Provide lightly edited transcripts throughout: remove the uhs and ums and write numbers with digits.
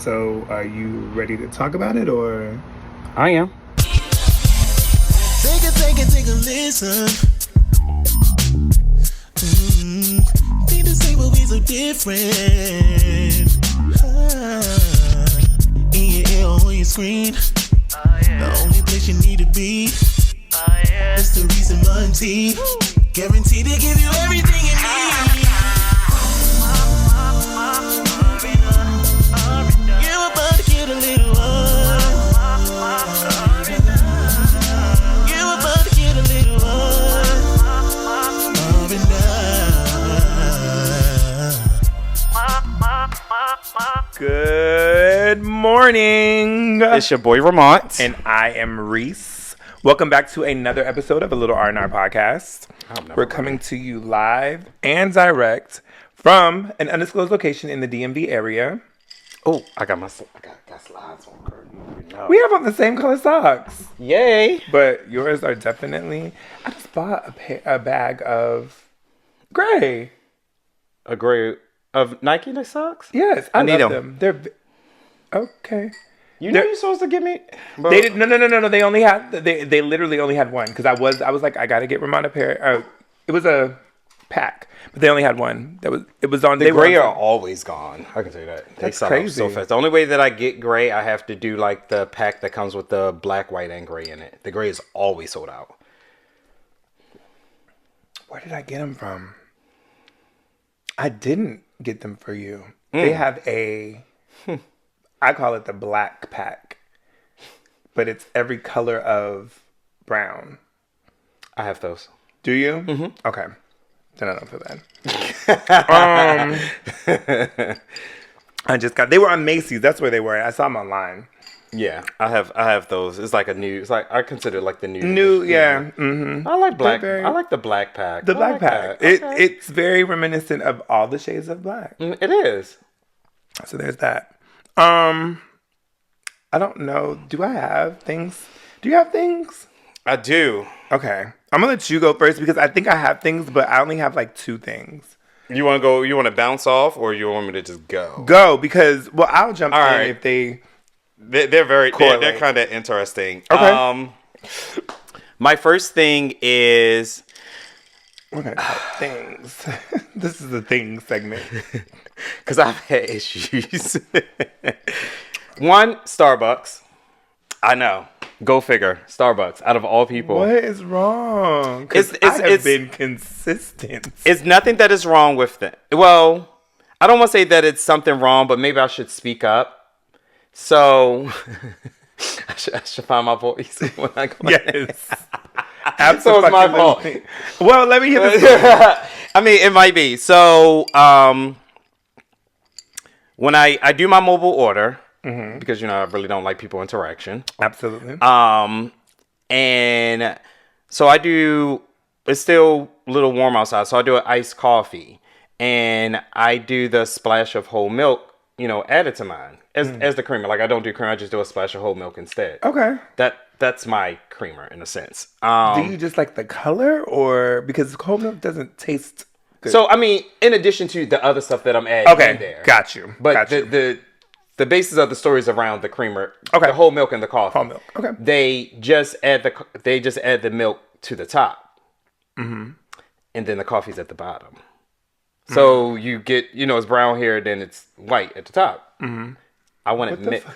So, are you ready to talk about it, or? I am. Take a listen. Need to say what we so different. In your ear or on your screen. The only place you need to be. It's the Reese and Monty. Guaranteed to give you everything you need. You're about to get a little You're about to get a little Good morning. It's your boy Ramont. And I am Reese. Welcome back to another episode of ALilRandRPodcast. We're coming to you live and direct from an undisclosed location in the DMV area. Oh, I got slides on, girl. You know. We have on the same color socks. Yay. But yours are definitely... I just bought a bag of gray. A gray of Nike socks? Yes, I need love them. They're... Okay. You know you're supposed to give me... Bro. They did no. They only had they literally only had one because I was like I gotta get Ramont a pair. It was a pack, but they only had one. It was on. The gray are always gone. I can tell you that. They sell out so fast. The only way that I get gray, I have to do like the pack that comes with the black, white, and gray in it. The gray is always sold out. Where did I get them from? I didn't get them for you. They have a. I call it the black pack, but it's every color of brown. I have those. Do you? Mm-hmm. Okay. Then I don't feel bad. I just got. They were on Macy's. That's where they were. I saw them online. Yeah, I have those. It's like a new. It's like I consider it like the new. New, yeah. Mm-hmm. I like black. I like the black pack. The black pack. It's very reminiscent of all the shades of black. It is. So there's that. I don't know. Do I have things? Do you have things? I do. Okay. I'm gonna let you go first because I think I have things, but I only have like 2 things. You want to go? You want to bounce off, or you want me to just go? Go because I'll jump in right. if they. They're very. They're kind of interesting. Okay. My first thing is. Okay. Things. This is the things segment. Because I've had issues. One, Starbucks. I know. Go figure. Starbucks. Out of all people. What is wrong? Because I have been consistent. It's nothing that is wrong with them. Well, I don't want to say that it's something wrong, but maybe I should speak up. So, I should find my voice when I go. Yes. Absolutely. So it's my fault. Well, let me hear this. I mean, it might be. So, when I do my mobile order, because, I really don't like people interaction. Absolutely. And so I do, it's still a little warm outside, so I do an iced coffee. And I do the splash of whole milk, added to mine as the creamer. Like, I don't do creamer, I just do a splash of whole milk instead. Okay. That's my creamer, in a sense. Do you just like the color, or because whole milk doesn't taste good? So, I mean, in addition to the other stuff that I'm adding in there. Got you. But the basis of the story is around the creamer. Okay. The whole milk and the coffee. Whole milk. Okay. They just add the milk to the top. Mm-hmm. And then the coffee's at the bottom. So you get, it's brown here, then it's white at the top. Mm-hmm. I want it mixed.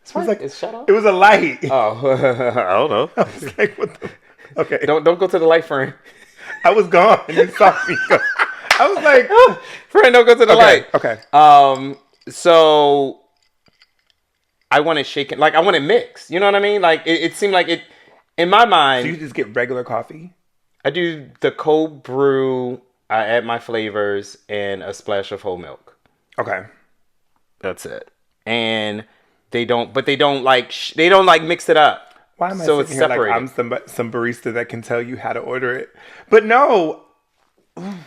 It was like it's shut off? It was a light. Oh, I don't know. I was like, what the? Okay. Don't go to the light, friend. I was gone and you saw me go. I was like, friend, don't go to the light. Okay. So I want it shaken, like I want it mixed. You know what I mean? Like it seemed like it in my mind. So you just get regular coffee? I do the cold brew. I add my flavors and a splash of whole milk. Okay. That's it. And they don't like mix it up. Why am I sitting here like I'm some barista that can tell you how to order it? But no.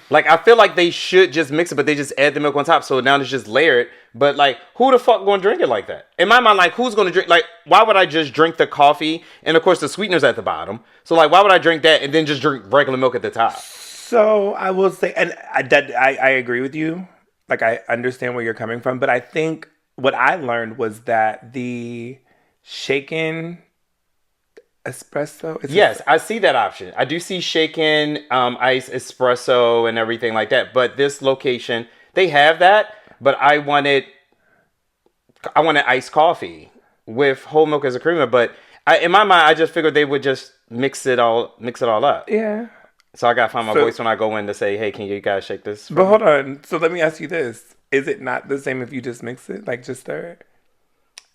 Like, I feel like they should just mix it, but they just add the milk on top. So now it's just layered. But, like, who the fuck going to drink it like that? In my mind, like, who's going to drink? Like, why would I just drink the coffee? And, of course, the sweetener's at the bottom. So, like, why would I drink that and then just drink regular milk at the top? So, I will say, and I agree with you. Like, I understand where you're coming from. But I think what I learned was that the shaken espresso. Yes, I see that option. I do see shaken ice espresso and everything like that. But this location, they have that. But I wanted iced coffee with whole milk as a creamer. But in my mind, I just figured they would just mix it all up. Yeah. So I gotta find my voice when I go in to say, "Hey, can you guys shake this?" But hold on. So let me ask you this: is it not the same if you just mix it, like just stir it?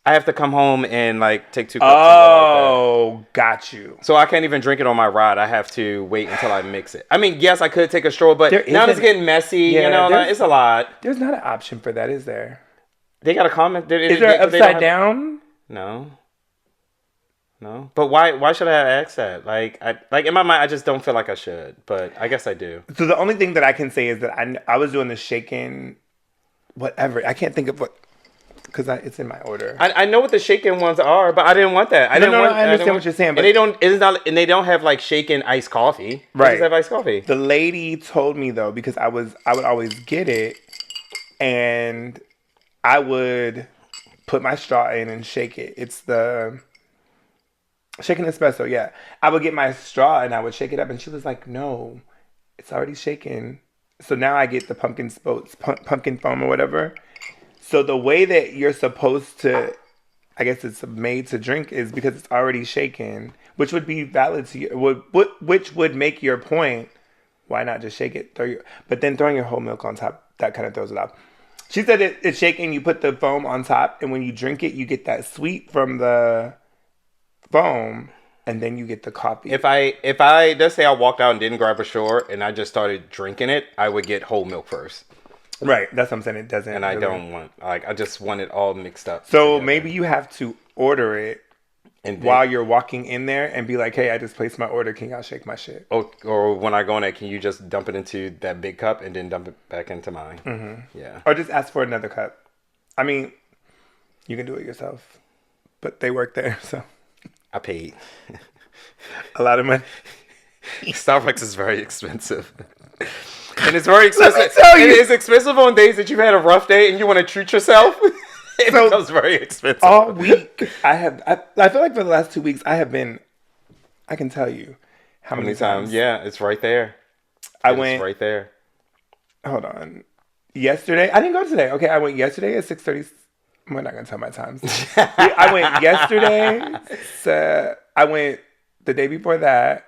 I have to come home and like take 2 cups. Oh, and go like that. Got you. So I can't even drink it on my ride. I have to wait until I mix it. I mean, yes, I could take a stroll, but now it's getting messy. Yeah, you know, like, it's a lot. There's not an option for that, is there? They got a comment. Is there upside down? No. But why should I have asked that? Like in my mind, I just don't feel like I should, but I guess I do. So the only thing that I can say is that I was doing the shaken, whatever. I can't think of what. Because it's in my order. I know what the shaken ones are, but I didn't want that. I understand what you're saying, but and they don't have like shaken iced coffee. Right. They just have iced coffee. The lady told me though, because I would always get it, and I would put my straw in and shake it. It's the shaken espresso. Yeah, I would get my straw and I would shake it up, and she was like, "No, it's already shaken." So now I get the pumpkin foam or whatever. So the way that you're supposed to, I guess it's made to drink, is because it's already shaken, which would be valid to you, which would make your point. Why not just shake it? But then throwing your whole milk on top, that kind of throws it off. She said it's shaken, you put the foam on top, and when you drink it, you get that sweet from the foam, and then you get the coffee. If I let's say I walked out and didn't grab a straw and I just started drinking it, I would get whole milk first. Right, that's what I'm saying. It doesn't, and I don't want I just want it all mixed up. So maybe you have to order it, and then, while you're walking in there, and be like, "Hey, I just placed my order. Can y'all shake my shit?" Or when I go in there, can you just dump it into that big cup and then dump it back into mine? Mm-hmm. Yeah. Or just ask for another cup. I mean, you can do it yourself, but they work there, so I paid a lot of money. Starbucks is very expensive. And it's very expensive. Let me tell you. And it's expensive on days that you've had a rough day and you want to treat yourself. It becomes very expensive. All week, I feel like for the last 2 weeks, I can tell you how many times. Yeah, it's right there. It's right there. Hold on. Yesterday, I didn't go today. Okay, I went yesterday at 6:30. I'm not going to tell my times. I went yesterday. So I went the day before that.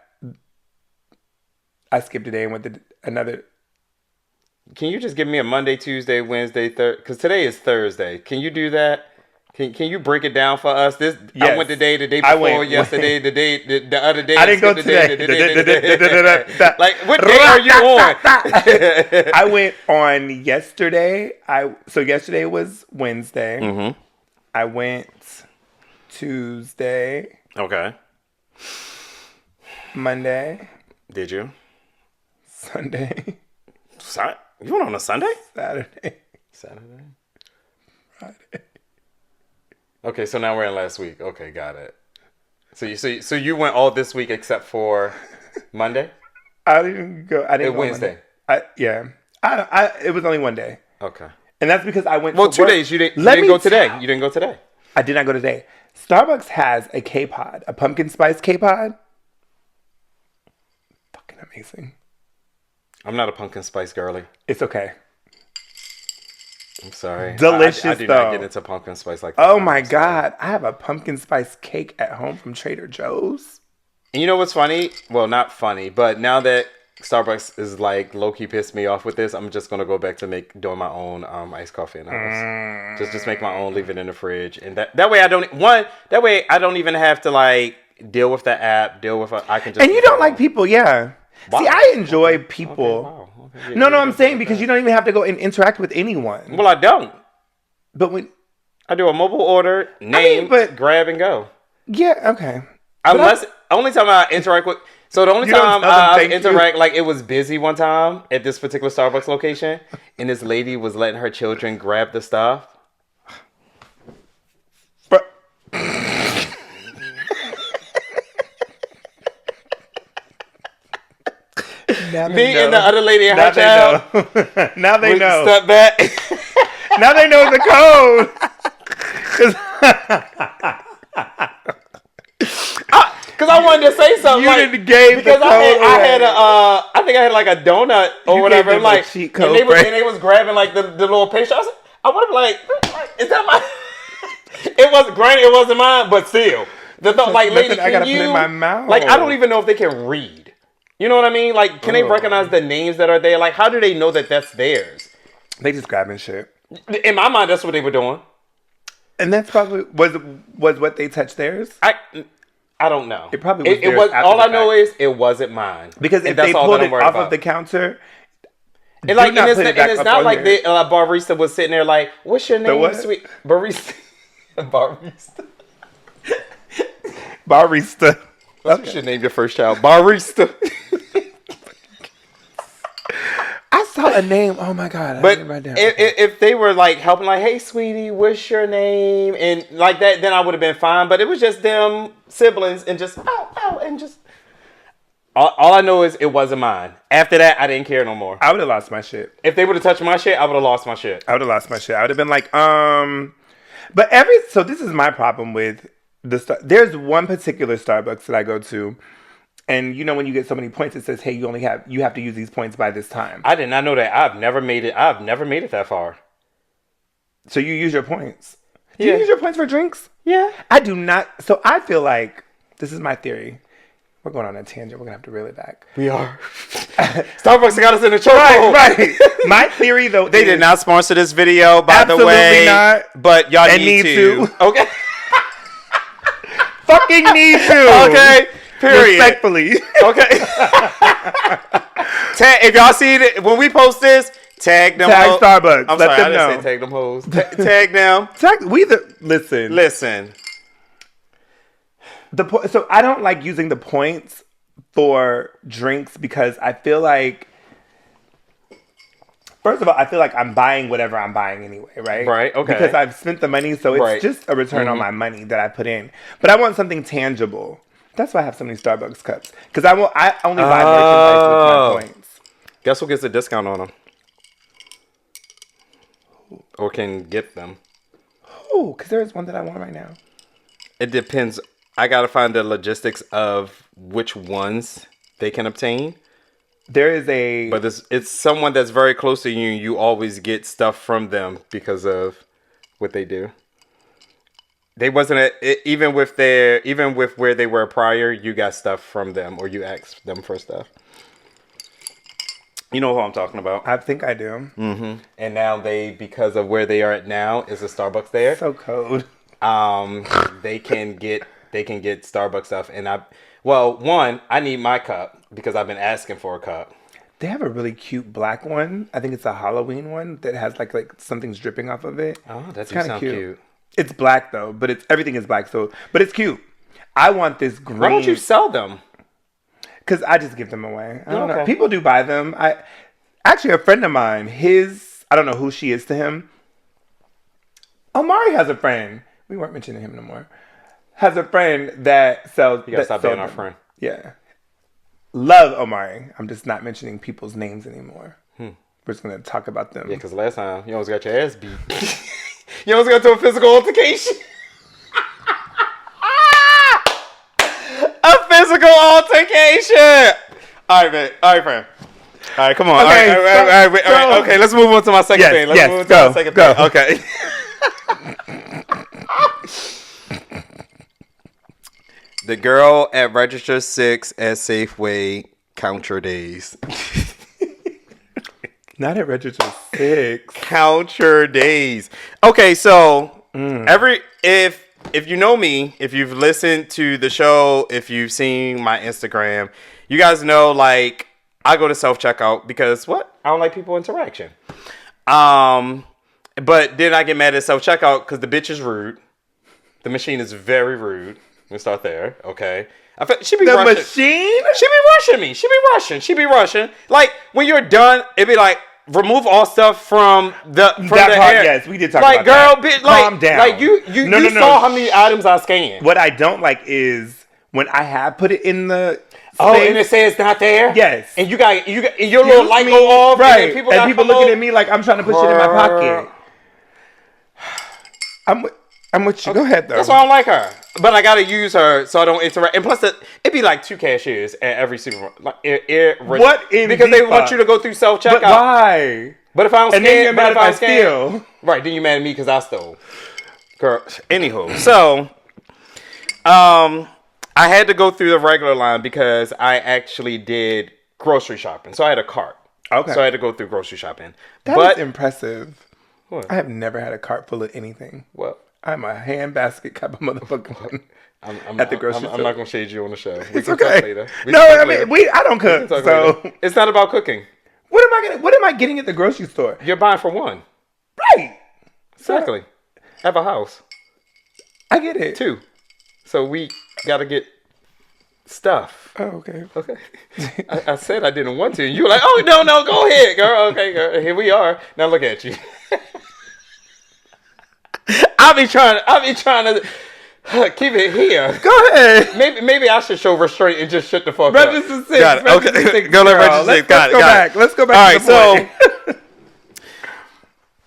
I skipped a day and went to another. Can you just give me a Monday, Tuesday, Wednesday, Thursday? Because today is Thursday. Can you do that? Can you break it down for us? Yes. I went the day before, yesterday, the other day. I didn't go today. Like, what day are you on? I went on yesterday. So yesterday was Wednesday. Mm-hmm. I went Tuesday. Okay. Monday. Did you? Sunday. You went on a Sunday? Saturday. Friday. Okay, so now we're in last week. Okay, got it. So you went all this week except for Monday? I didn't go. I didn't go Wednesday. Yeah. It was only one day. Okay. And that's because I went. Well, 2 days. You didn't go today. You didn't go today. I did not go today. Starbucks has a K-Pod, a pumpkin spice K-Pod. Fucking amazing. I'm not a pumpkin spice girly. It's okay. I'm sorry. Delicious, I do not get into pumpkin spice like that. Oh my God. I have a pumpkin spice cake at home from Trader Joe's. And you know what's funny? Well, not funny, but now that Starbucks is like low-key pissed me off with this, I'm just going to go back to doing my own iced coffee in the house. Just make my own, leave it in the fridge. And that way I don't even have to like deal with the app, I can just. And you don't like people, yeah. Wow. See, I enjoy people. Okay, wow. Okay. No, I'm saying because you don't even have to go and interact with anyone. Well, I don't. But when I do a mobile order, grab and go. Yeah, okay. Only time I interact with. So the only time I interact, like it was busy one time at this particular Starbucks location, and this lady was letting her children grab the stuff. Me and the other lady and her child. Now they know. Step back. Now they know the code. Because I wanted to say something. You like, didn't gave because the I had code I think I had like a donut or You whatever. gave them Like, a cheat and code, they was right? and they was grabbing like the little pastry. I want to be like, is that my? It was granted, it wasn't mine, but still, the thought like, Nothing lady, I gotta can put you? in my mouth. Like, I don't even know if they can read. You know what I mean? Like, can they recognize the names that are there? Like, how do they know that that's theirs? They just grabbing shit. In my mind, that's what they were doing. And that's probably was what they touched theirs. I don't know. It probably was. It was. after All the I know fact. is it wasn't mine. Because if And that's they all pulled that I'm it worried off about. of the counter, And like, not and put it it's back up not on like here. the barista was sitting there like, "What's your name, what? sweet barista?" Barista. barista. You should name your first child barista. I saw a name. Oh my god! But if they were like helping, like, "Hey, sweetie, what's your name?" and like that, then I would have been fine. But it was just them siblings and just and just. All I know is it wasn't mine. After that, I didn't care no more. I would have lost my shit. If they would have touched my shit, I would have lost my shit. I would have lost my shit. I would have been like, But so this is my problem with there's one particular Starbucks that I go to, and you know when you get so many points, it says, "Hey, you have to use these points by this time." I did not know that. I've never made it that far. So you use your points. Do you use your points for drinks? Yeah. I do not. So I feel like this is my theory. We're going on a tangent. We're gonna have to reel it back. We are. Starbucks got us in the choke. Right. My theory, though, They did not sponsor this video, by the way. Absolutely not. But y'all And need to. Okay. fucking need to. Okay. Period. Respectfully. Okay. If y'all see it when we post this, tag them. Tag Starbucks. I'm Let sorry, them I know. didn't say tag them hoes. Tag them. Listen. Listen. So I don't like using the points for drinks because I feel like, first of all, I feel like I'm buying whatever I'm buying anyway, right? Right, okay. Because I've spent the money, so it's Right. just a return on my money that I put in. But I want something tangible. That's why I have so many Starbucks cups. Because I only buy merchandise with my points. Guess who gets a discount on them? Or can get them? Oh, because there is one that I want right now. It depends. I gotta find the logistics of which ones they can obtain. There is a... But it's someone that's very close to you. You always get stuff from them because of what they do. They wasn't even with where they were prior. You got stuff from them, or you asked them for stuff. You know who I'm talking about. I think I do. Mm-hmm. And now because of where they are at now, is a Starbucks there. So cold. They can get Starbucks stuff, and I need my cup because I've been asking for a cup. They have a really cute black one. I think it's a Halloween one that has like something's dripping off of it. Oh, that's kind kind of of cute. It's black though, but everything is black. But it's cute. I want this green. Why don't you sell them? Because I just give them away. I don't know. Okay. People do buy them. Actually, a friend of mine, I don't know who she is to him. Omari has a friend. We weren't mentioning him no more. Has a friend that sells. You gotta stop being our friend. Yeah. Love Omari. I'm just not mentioning people's names anymore. We're just going to talk about them. Yeah, because last time you almost got your ass beat. You almost got to a physical altercation. A physical altercation. All right, man. All right, friend. All right, come on. Okay, All right. Okay, let's move on to my second thing. Let's move on to my second thing. Okay. The girl at Register 6 at Safeway, count your days. Not at Register 6. Count your days. Okay, so if you know me, if you've listened to the show, if you've seen my Instagram, you guys know like I go to self-checkout because I don't like people interaction. But then I get mad at self-checkout because the bitch is rude. The machine is very rude. We'll start there, okay? She be rushing. Machine? She be rushing me. She be rushing. Like when you're done, it be like remove all stuff from the part, hair. yes, we did talk like, about girl, that. Bitch, like, calm down. Like you saw how many items I scanned. What I don't like is when I have put it in the space, and it says it's not there. Yes, and you got your little light go off, right? And people looking at me like I'm trying to push it in my pocket. I'm with you. Go ahead, though. That's why I don't like her. But I gotta use her so I don't interact. And plus, it'd be like 2 cashiers at every supermarket. Like, what in because they want you to go through self checkout. But why? But if I don't scan, and then you're mad if I steal. Right, then you're mad at me because I stole. Girl. Anywho, so I had to go through the regular line because I actually did grocery shopping. So I had a cart. Okay. So I had to go through grocery shopping. That's impressive. What? I have never had a cart full of anything. What? I'm a hand basket type of motherfucker. At the grocery store. I'm not gonna shade you on the show. It's okay. I don't cook. So later. It's not about cooking. What am I getting at the grocery store? You're buying for one. Right. Exactly. Have a house. I get it. 2. So we gotta get stuff. Oh, okay. Okay. I said I didn't want to. And you were like, oh no, go ahead, girl. Okay, girl. Here we are. Now look at you. I'll be trying to keep it here. Go ahead. Maybe I should show restraint and just shut the fuck Register up. 6. Got it. Okay. 6, go let Register 6. Got it. Let's go back. All right. So,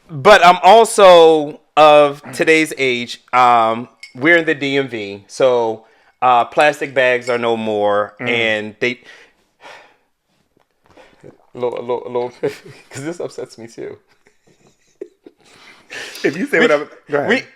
but I'm also of today's age. We're in the DMV, so plastic bags are no more, and they. Little, because this upsets me too. If you say whatever, go ahead.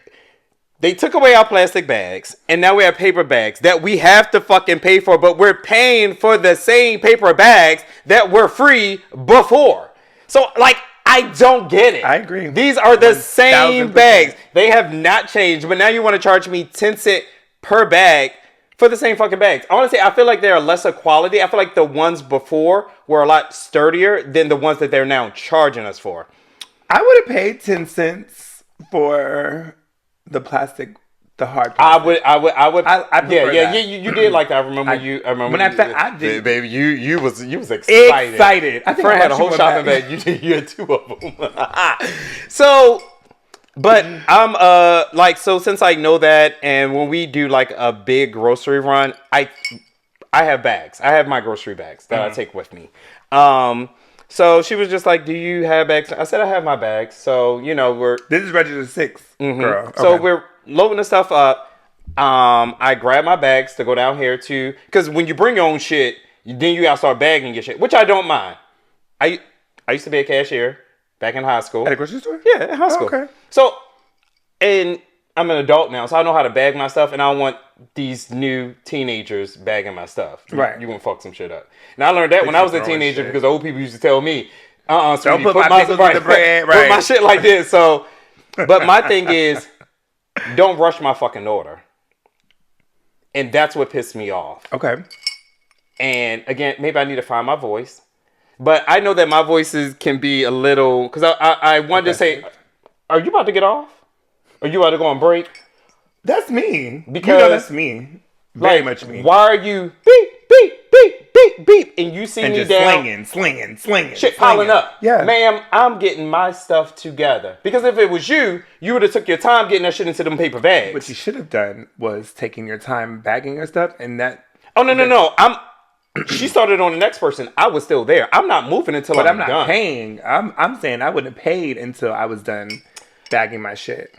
They took away our plastic bags, and now we have paper bags that we have to fucking pay for, but we're paying for the same paper bags that were free before. So, like, I don't get it. I agree. These are the same bags. They have not changed, but now you want to charge me 10 cents per bag for the same fucking bags. Honestly, I feel like they're lesser quality. I feel like the ones before were a lot sturdier than the ones that they're now charging us for. I would have paid 10 cents for the plastic, the hard plastic. I would. Yeah. You did like that. I remember when I did. Baby, you was excited. I think Friend had a whole shopping bag. You had 2 of them. So, but I'm so since I know that, and when we do like a big grocery run, I have bags. I have my grocery bags that I take with me. So she was just like, do you have bags? I said, I have my bags. So, This is register 6, girl. Okay. So we're loading the stuff up. I grab my bags to go down here to, because when you bring your own shit, then you gotta start bagging your shit, which I don't mind. I used to be a cashier back in high school. At a grocery store? Yeah, in high school. Okay. So, and I'm an adult now, so I know how to bag my stuff, and I don't want these new teenagers bagging my stuff. Right. You gonna fuck some shit up. Now, I learned that when I was a teenager because old people used to tell me, sweetie, don't put my pickles in the bread. Right. Put my shit like this. So, but my thing is, don't rush my fucking order. And that's what pissed me off. Okay. And again, maybe I need to find my voice. But I know that my voices can be a little, because I wanted to say, are you about to get off? Are you about to go on break? That's me. Because that's me. Very much me. Why are you beep, beep, beep, beep, beep, and you see and me just down? slinging. Shit piling up. Yeah. Ma'am, I'm getting my stuff together. Because if it was you would have took your time getting that shit into them paper bags. What you should have done was taking your time bagging your stuff and that. Oh, no. She started on the next person. I was still there. I'm not moving until I'm done. But I'm not paying. I'm saying I wouldn't have paid until I was done bagging my shit.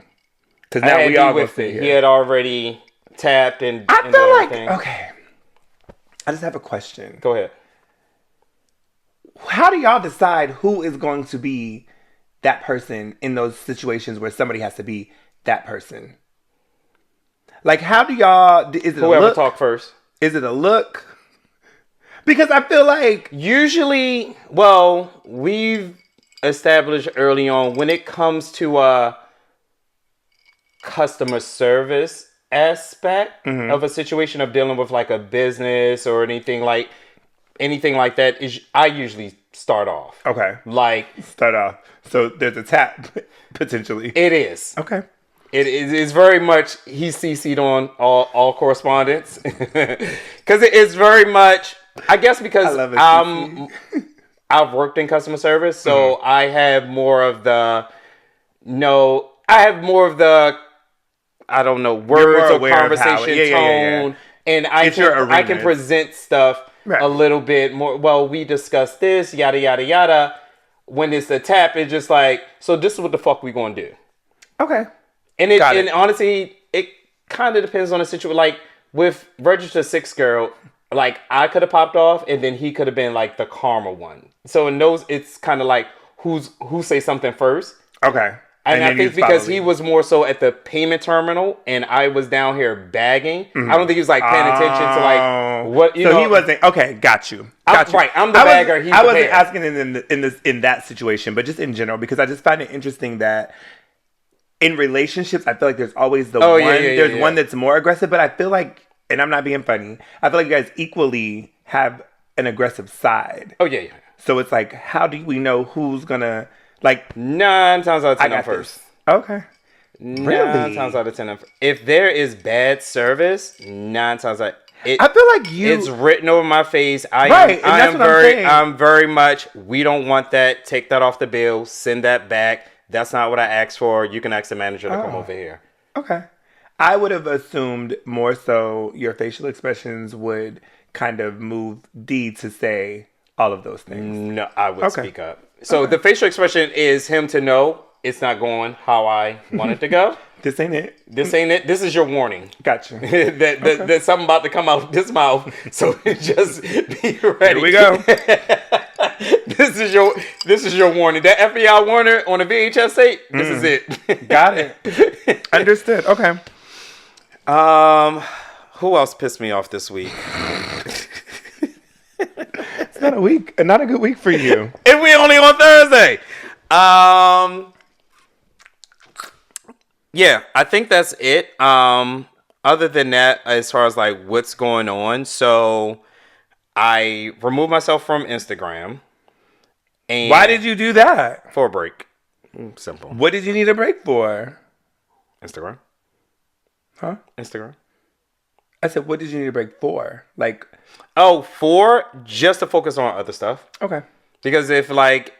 Because now we all with it. He had already tapped and. I feel like okay. I just have a question. Go ahead. How do y'all decide who is going to be that person in those situations where somebody has to be that person? Like, how do y'all? Is it whoever a look? talk first? Is it a look? Because I feel like usually, well, we've established early on when it comes to customer service aspect of a situation of dealing with like a business or anything like that is I usually start off. Okay. Like start off. So there's a tap potentially. It is. Okay. It is very much he's CC'd on all correspondence. Cause it is very much I guess because I've worked in customer service, so I have more of the I don't know, words or conversation tone. And I can present stuff a little bit more. Well, we discussed this, yada, yada, yada. When it's a tap, it's just like, so this is what the fuck we gonna do. Okay. And honestly, it kind of depends on the situation. Like with Register 6 Girl, like I could have popped off, and then he could have been like the karma one. So in those, it's kind of like who say something first. Okay. And I think because he was more so at the payment terminal, and I was down here bagging. I don't think he was like paying attention to like what you know. So he wasn't okay. Got you. Right. I'm the bagger. I wasn't asking in that situation, but just in general, because I just find it interesting that in relationships, I feel like there's always the one. There's one that's more aggressive, but I feel like, and I'm not being funny, I feel like you guys equally have an aggressive side. Oh yeah. So it's like, how do we know who's gonna? Like 9 times out of 10 I'm first. Okay. 9 times out of 10 I'm first. If there is bad service, 9 times out. I feel like it's written over my face. I'm very much. We don't want that. Take that off the bill. Send that back. That's not what I asked for. You can ask the manager to come over here. Okay. I would have assumed more so your facial expressions would kind of move D to say all of those things. No, I would speak up. So the facial expression is him to know it's not going how I want it to go. This ain't it. This ain't it. This is your warning. Gotcha. There's something about to come out of this mouth. So just be ready. Here we go. This is your warning. That FBI warning on the VHS tape. This is it. Got it. Understood. Okay. Who else pissed me off this week? Not a good week for you. And we only on Thursday. Yeah, I think that's it. Other than that, as far as like what's going on, so I removed myself from Instagram. And why did you do that? For a break. Simple. What did you need a break for? Instagram. Huh? Instagram. I said, what did you need a break for? Like, for just to focus on other stuff. Okay. Because if like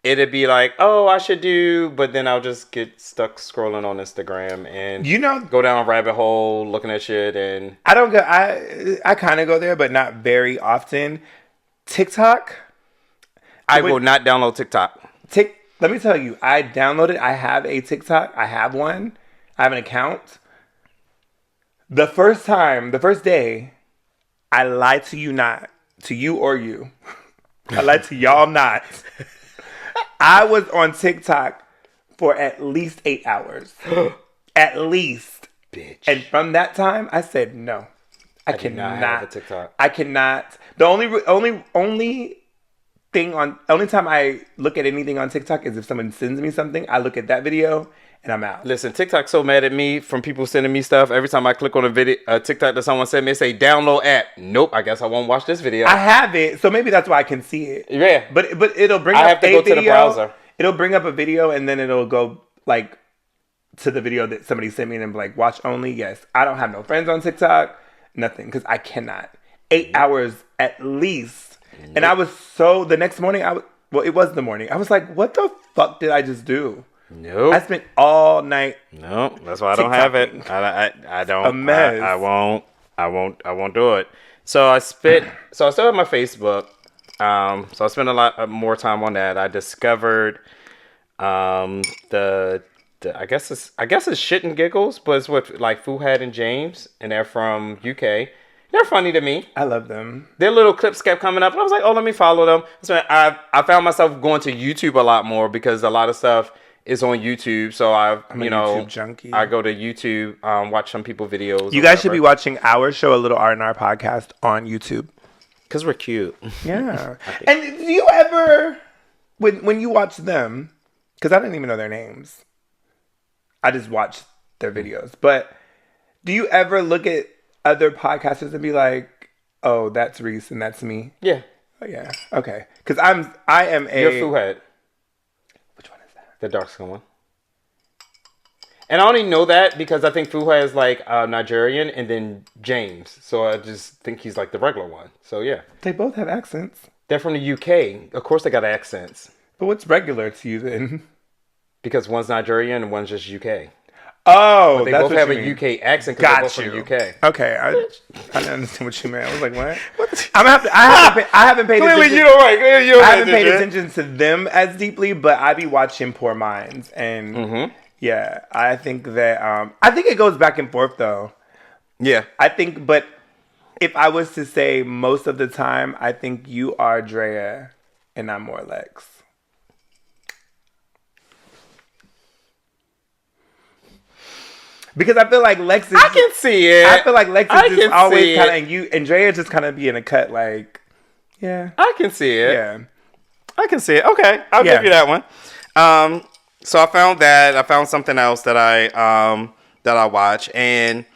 it'd be like, oh, I should do, but then I'll just get stuck scrolling on Instagram and go down a rabbit hole looking at shit. And I don't go. I kind of go there, but not very often. TikTok. I will not download TikTok. Let me tell you, I downloaded. I have a TikTok. I have one. I have an account. The first day, I lied to you not. To you or you. I lied to y'all not. I was on TikTok for at least 8 hours. At least. Bitch. And from that time, I said, no. I cannot have a TikTok. I cannot. The only time I look at anything on TikTok is if someone sends me something. I look at that video and I'm out. Listen, TikTok's so mad at me from people sending me stuff. Every time I click on a TikTok that someone sent me, it say download app. Nope, I guess I won't watch this video. I have it, so maybe that's why I can see it. Yeah, but it'll bring up I have to go to the browser. It'll bring up a video and then it'll go like to the video that somebody sent me and I'm like, watch only. Yes, I don't have no friends on TikTok, nothing, because I cannot. 8 hours at least, and I was the next morning. It was the morning. I was like, what the fuck did I just do? Nope. I spent all night. No, that's why I don't have it. I don't. A mess. I won't do it. So I still have my Facebook. So I spent a lot more time on that. I discovered the I guess it's Shit and Giggles, but it's with like Fuhad and James, and they're from UK. They're funny to me. I love them. Their little clips kept coming up, and I was like, oh, let me follow them. So I found myself going to YouTube a lot more because a lot of stuff is on YouTube. So I'm a YouTube junkie. I go to YouTube, watch some people videos. You guys should be watching our show, ALilRandRPodcast, on YouTube. Because we're cute. Yeah. And do you ever, when you watch them, because I didn't even know their names. I just watched their videos. But do you ever look at other podcasters and be like, oh, that's Reese and that's me? Yeah. Oh, yeah. Okay. Because I am a... You're Fuhad. Which one is that? The dark skin one. And I only know that because I think Fuhad is like Nigerian and then James. So I just think he's like the regular one. So yeah. They both have accents. They're from the UK. Of course they got accents. But what's regular to you then? Because one's Nigerian and one's just UK. Oh, but they both have a UK accent because they're both from the UK. Okay, I didn't understand what you meant. I was like, what? I haven't paid Clearly attention. You're right. I haven't paid attention to them as deeply, but I be watching Poor Minds, and Yeah, I think that I think it goes back and forth though. Yeah. I think, but if I was to say most of the time, I think you are Drea and I'm more Lex. Because I feel like Lex is... I can see it. I feel like Lex is just always kind of... And you and Drea just kind of be in a cut like... Yeah. I can see it. Yeah. I can see it. Okay. I'll give you that one. So I found that. I found something else that I watch. And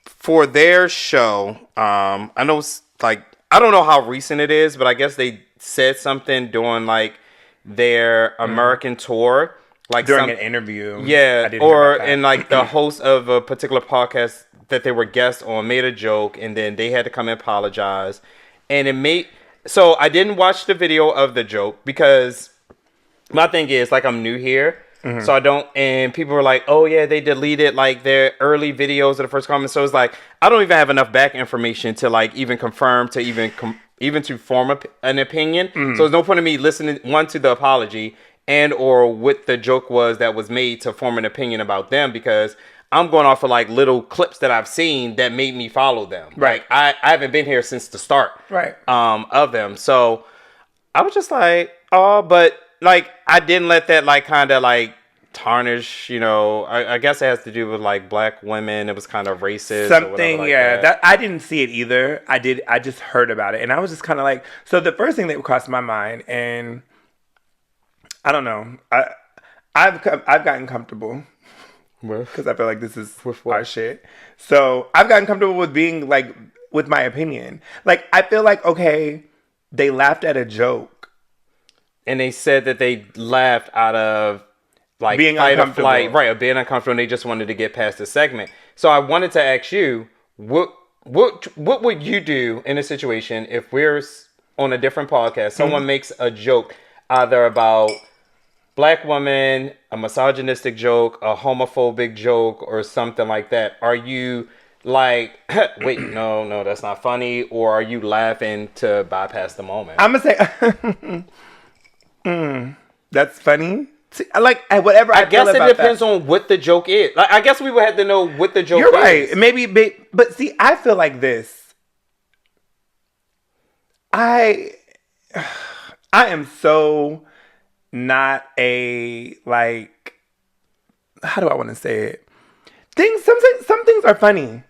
for their show, I know it's like... I don't know how recent it is, but I guess they said something during like their American tour. Like during an interview. Yeah, or in like the host of a particular podcast that they were guests on made a joke, and then they had to come and apologize. And it made... So I didn't watch the video of the joke because my thing is, like, I'm new here. Mm-hmm. So I don't... And people were like, oh, yeah, they deleted, like, their early videos of the first comment. So it's like, I don't even have enough back information to, like, even confirm to even to form an opinion. Mm-hmm. So there's no point in me listening, one, to the apology, and or what the joke was that was made to form an opinion about them, because I'm going off of like little clips that I've seen that made me follow them. Right. Like I haven't been here since the start. Right. Of them. So I was just like, oh, but like I didn't let that like kind of like tarnish, you know. I guess it has to do with like black women. It was kind of racist. Something, or whatever like that I didn't see it either. I just heard about it, and I was just kind of like, so the first thing that crossed my mind, and I don't know. I've gotten comfortable because I feel like this is our shit. So I've gotten comfortable with being like with my opinion. Like I feel like okay, they laughed at a joke, and they said that they laughed out of like being fight or uncomfortable, flight, right? Or being uncomfortable, and they just wanted to get past the segment. So I wanted to ask you, what would you do in a situation if we're on a different podcast? Someone makes a joke either about black woman, a misogynistic joke, a homophobic joke, or something like that. Are you like, wait, no, that's not funny? Or are you laughing to bypass the moment? I'm going to say, that's funny. Like, whatever I guess it depends on what the joke is. Like, I guess we would have to know what the joke is. You're right. Maybe, but see, I feel like this. I am so... not a like, how do I want to say it? Some things are funny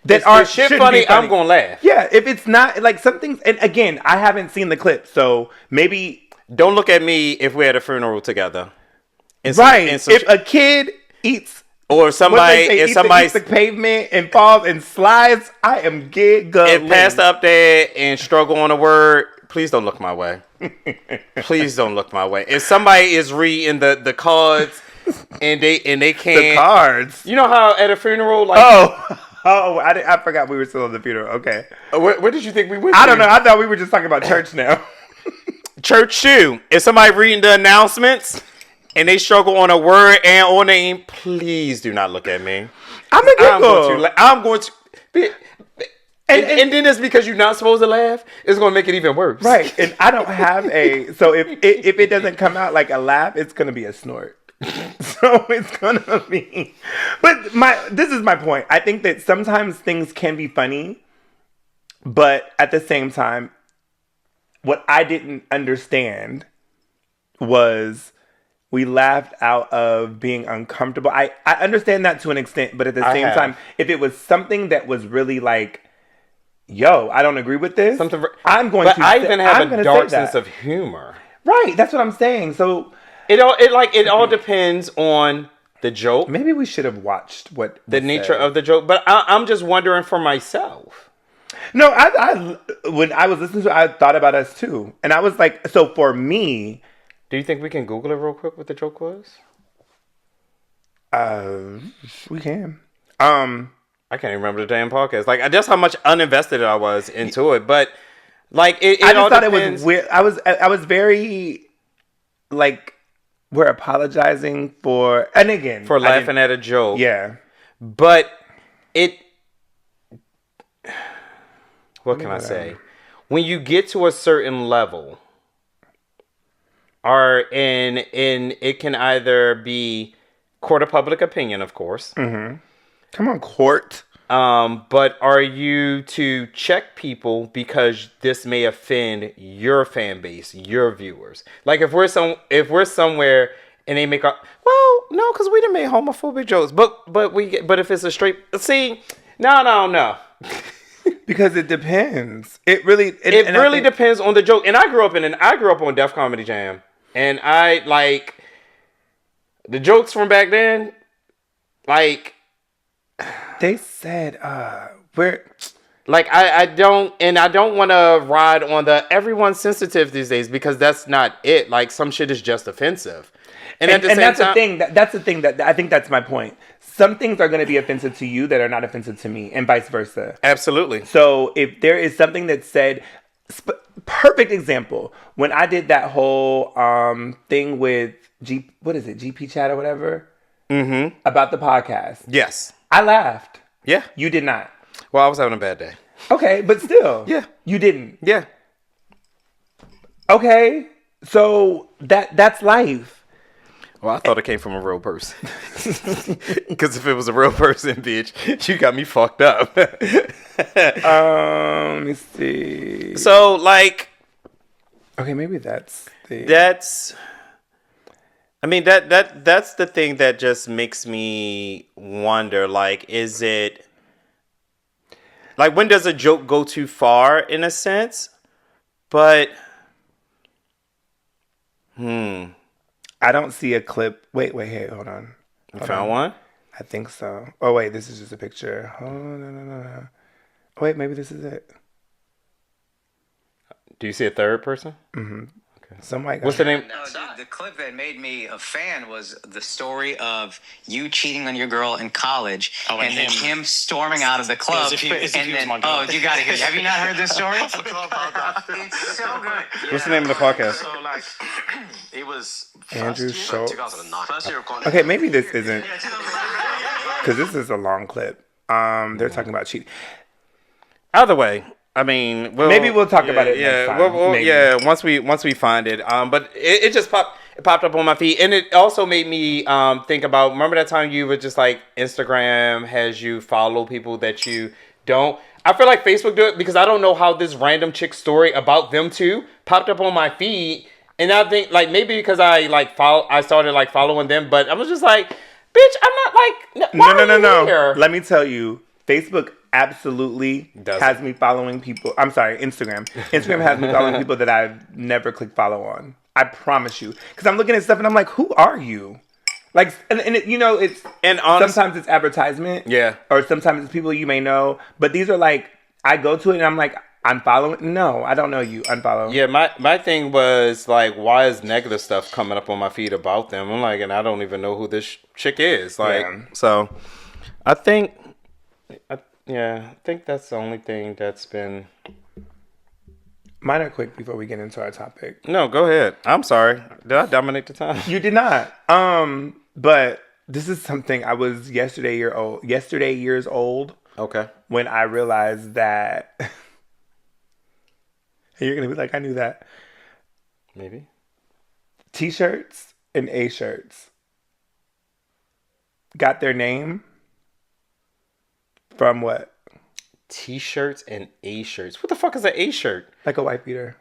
that are shit funny. I'm gonna laugh. Yeah, if it's not like some things, and again, I haven't seen the clip, so maybe don't look at me if we're at a funeral together. Right. If a kid eats or somebody eats the pavement and falls and slides, I am giggling. If passed up there and struggle on a word, please don't look my way. Please don't look my way. If somebody is reading the cards and they can't, the cards. You know how at a funeral, like I forgot we were still at the funeral. Okay, where did you think we went? I don't know. I thought we were just talking about church now. Church too. If somebody reading the announcements and they struggle on a word and or name, please do not look at me. I'm going to be. And then it's because you're not supposed to laugh. It's going to make it even worse. Right. And I don't have so if it doesn't come out like a laugh, it's going to be a snort. So it's going to be, but this is my point. I think that sometimes things can be funny, but at the same time, what I didn't understand was we laughed out of being uncomfortable. I understand that to an extent, but at the same time, if it was something that was really like, yo, I don't agree with this. I'm going to. But I even have a dark sense of humor. Right, that's what I'm saying. So it all depends on the joke. Maybe we should have watched what the nature of the joke. But I'm just wondering for myself. No, I when I was listening to it, I thought about us too, and I was like, so for me, do you think we can Google it real quick? What the joke was? We can. I can't even remember the damn podcast. Like, just how much uninvested I was into it. But, like, I just thought it was weird. I was very, like, we're apologizing for, and again. For laughing at a joke. Yeah. But what can I say? When you get to a certain level, are in it can either be court of public opinion, of course. Mm-hmm. Come on, court. But are you to check people because this may offend your fan base, your viewers? Like if we're somewhere and they make no, because we done made homophobic jokes, but if it's a straight, see, no. Because it depends. It really depends on the joke. And I grew up on Def Comedy Jam, and I like the jokes from back then. Like they said, we're like I don't want to ride on the everyone's sensitive these days because that's not it. Like some shit is just offensive, and at the same that's time, that's the thing that I think that's my point. Some things are going to be offensive to you that are not offensive to me, and vice versa. Absolutely. So if there is something that said, perfect example, when I did that whole thing with GP Chat or whatever, about the podcast. Yes, I laughed. Yeah, you did not. Well, I was having a bad day. Okay, but still, yeah, you didn't. Yeah. Okay, so that's life. Well, I thought it came from a real person. Because if it was a real person, bitch, you got me fucked up. Let me see. So, like... Okay, maybe that's the... That's the thing that just makes me wonder, like, is it... Like, when does a joke go too far, in a sense? But... I don't see a clip. Wait, hey, hold on. You found one? I think so. Oh, wait, this is just a picture. Oh, no. Oh, wait, maybe this is it. Do you see a third person? Mm-hmm. Okay. Some white guy. What's the name? No, the clip that made me a fan was the story of you cheating on your girl in college, and then him storming out of the club. You got to hear it. Have you not heard this story? It's so good. What's the name of the podcast? So, like, it was Andrew Schultz. 2009. Okay, maybe this isn't, because this is a long clip. They're talking about cheating. Either way. I mean, maybe we'll talk about it. Yeah, next time. once we find it. But it just popped up on my feed, and it also made me think about. Remember that time you were just like Instagram has you follow people that you don't. I feel like Facebook do it because I don't know how this random chick story about them two popped up on my feed, and I think like maybe because I started like following them, but I was just like, bitch, I'm not like no. Let me tell you, Facebook absolutely has me following people. I'm sorry, Instagram. Instagram has me following people that I've never clicked follow on. I promise you. Because I'm looking at stuff and I'm like, who are you? Like, and it, you know, it's... And sometimes it's advertisement. Yeah. Or sometimes it's people you may know. But these are like, I go to it and I'm like, I'm following. No, I don't know you. Unfollow. Yeah, my thing was like, why is negative stuff coming up on my feed about them? I'm like, and I don't even know who this chick is. Like, so I think... I think that's the only thing that's been... Mine are quick before we get into our topic. No, go ahead. I'm sorry. Did I dominate the time? You did not. But this is something I was yesterday years old. Okay. When I realized that... You're going to be like, I knew that. Maybe. T-shirts and A-shirts got their name... From what? T-shirts and A-shirts. What the fuck is an A-shirt? Like a wife beater.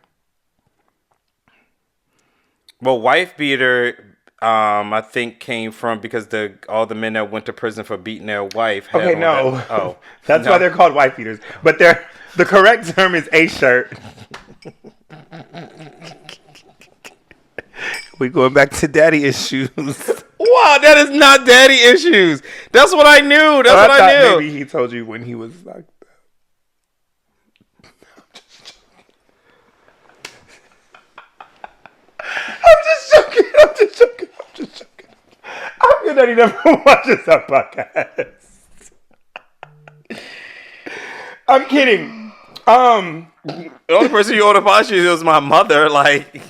Well, wife beater, I think came from because all the men that went to prison for beating their wife. Had okay, no. Oh, that's why they're called wife beaters. But the correct term is A-shirt. We going back to daddy issues. Wow, that is not daddy issues. That's what I knew. That's what I knew. Maybe he told you when he was like that. I'm just joking. I'm good that he never watches our podcast. I'm kidding. The only person you owed a podcast was my mother, like,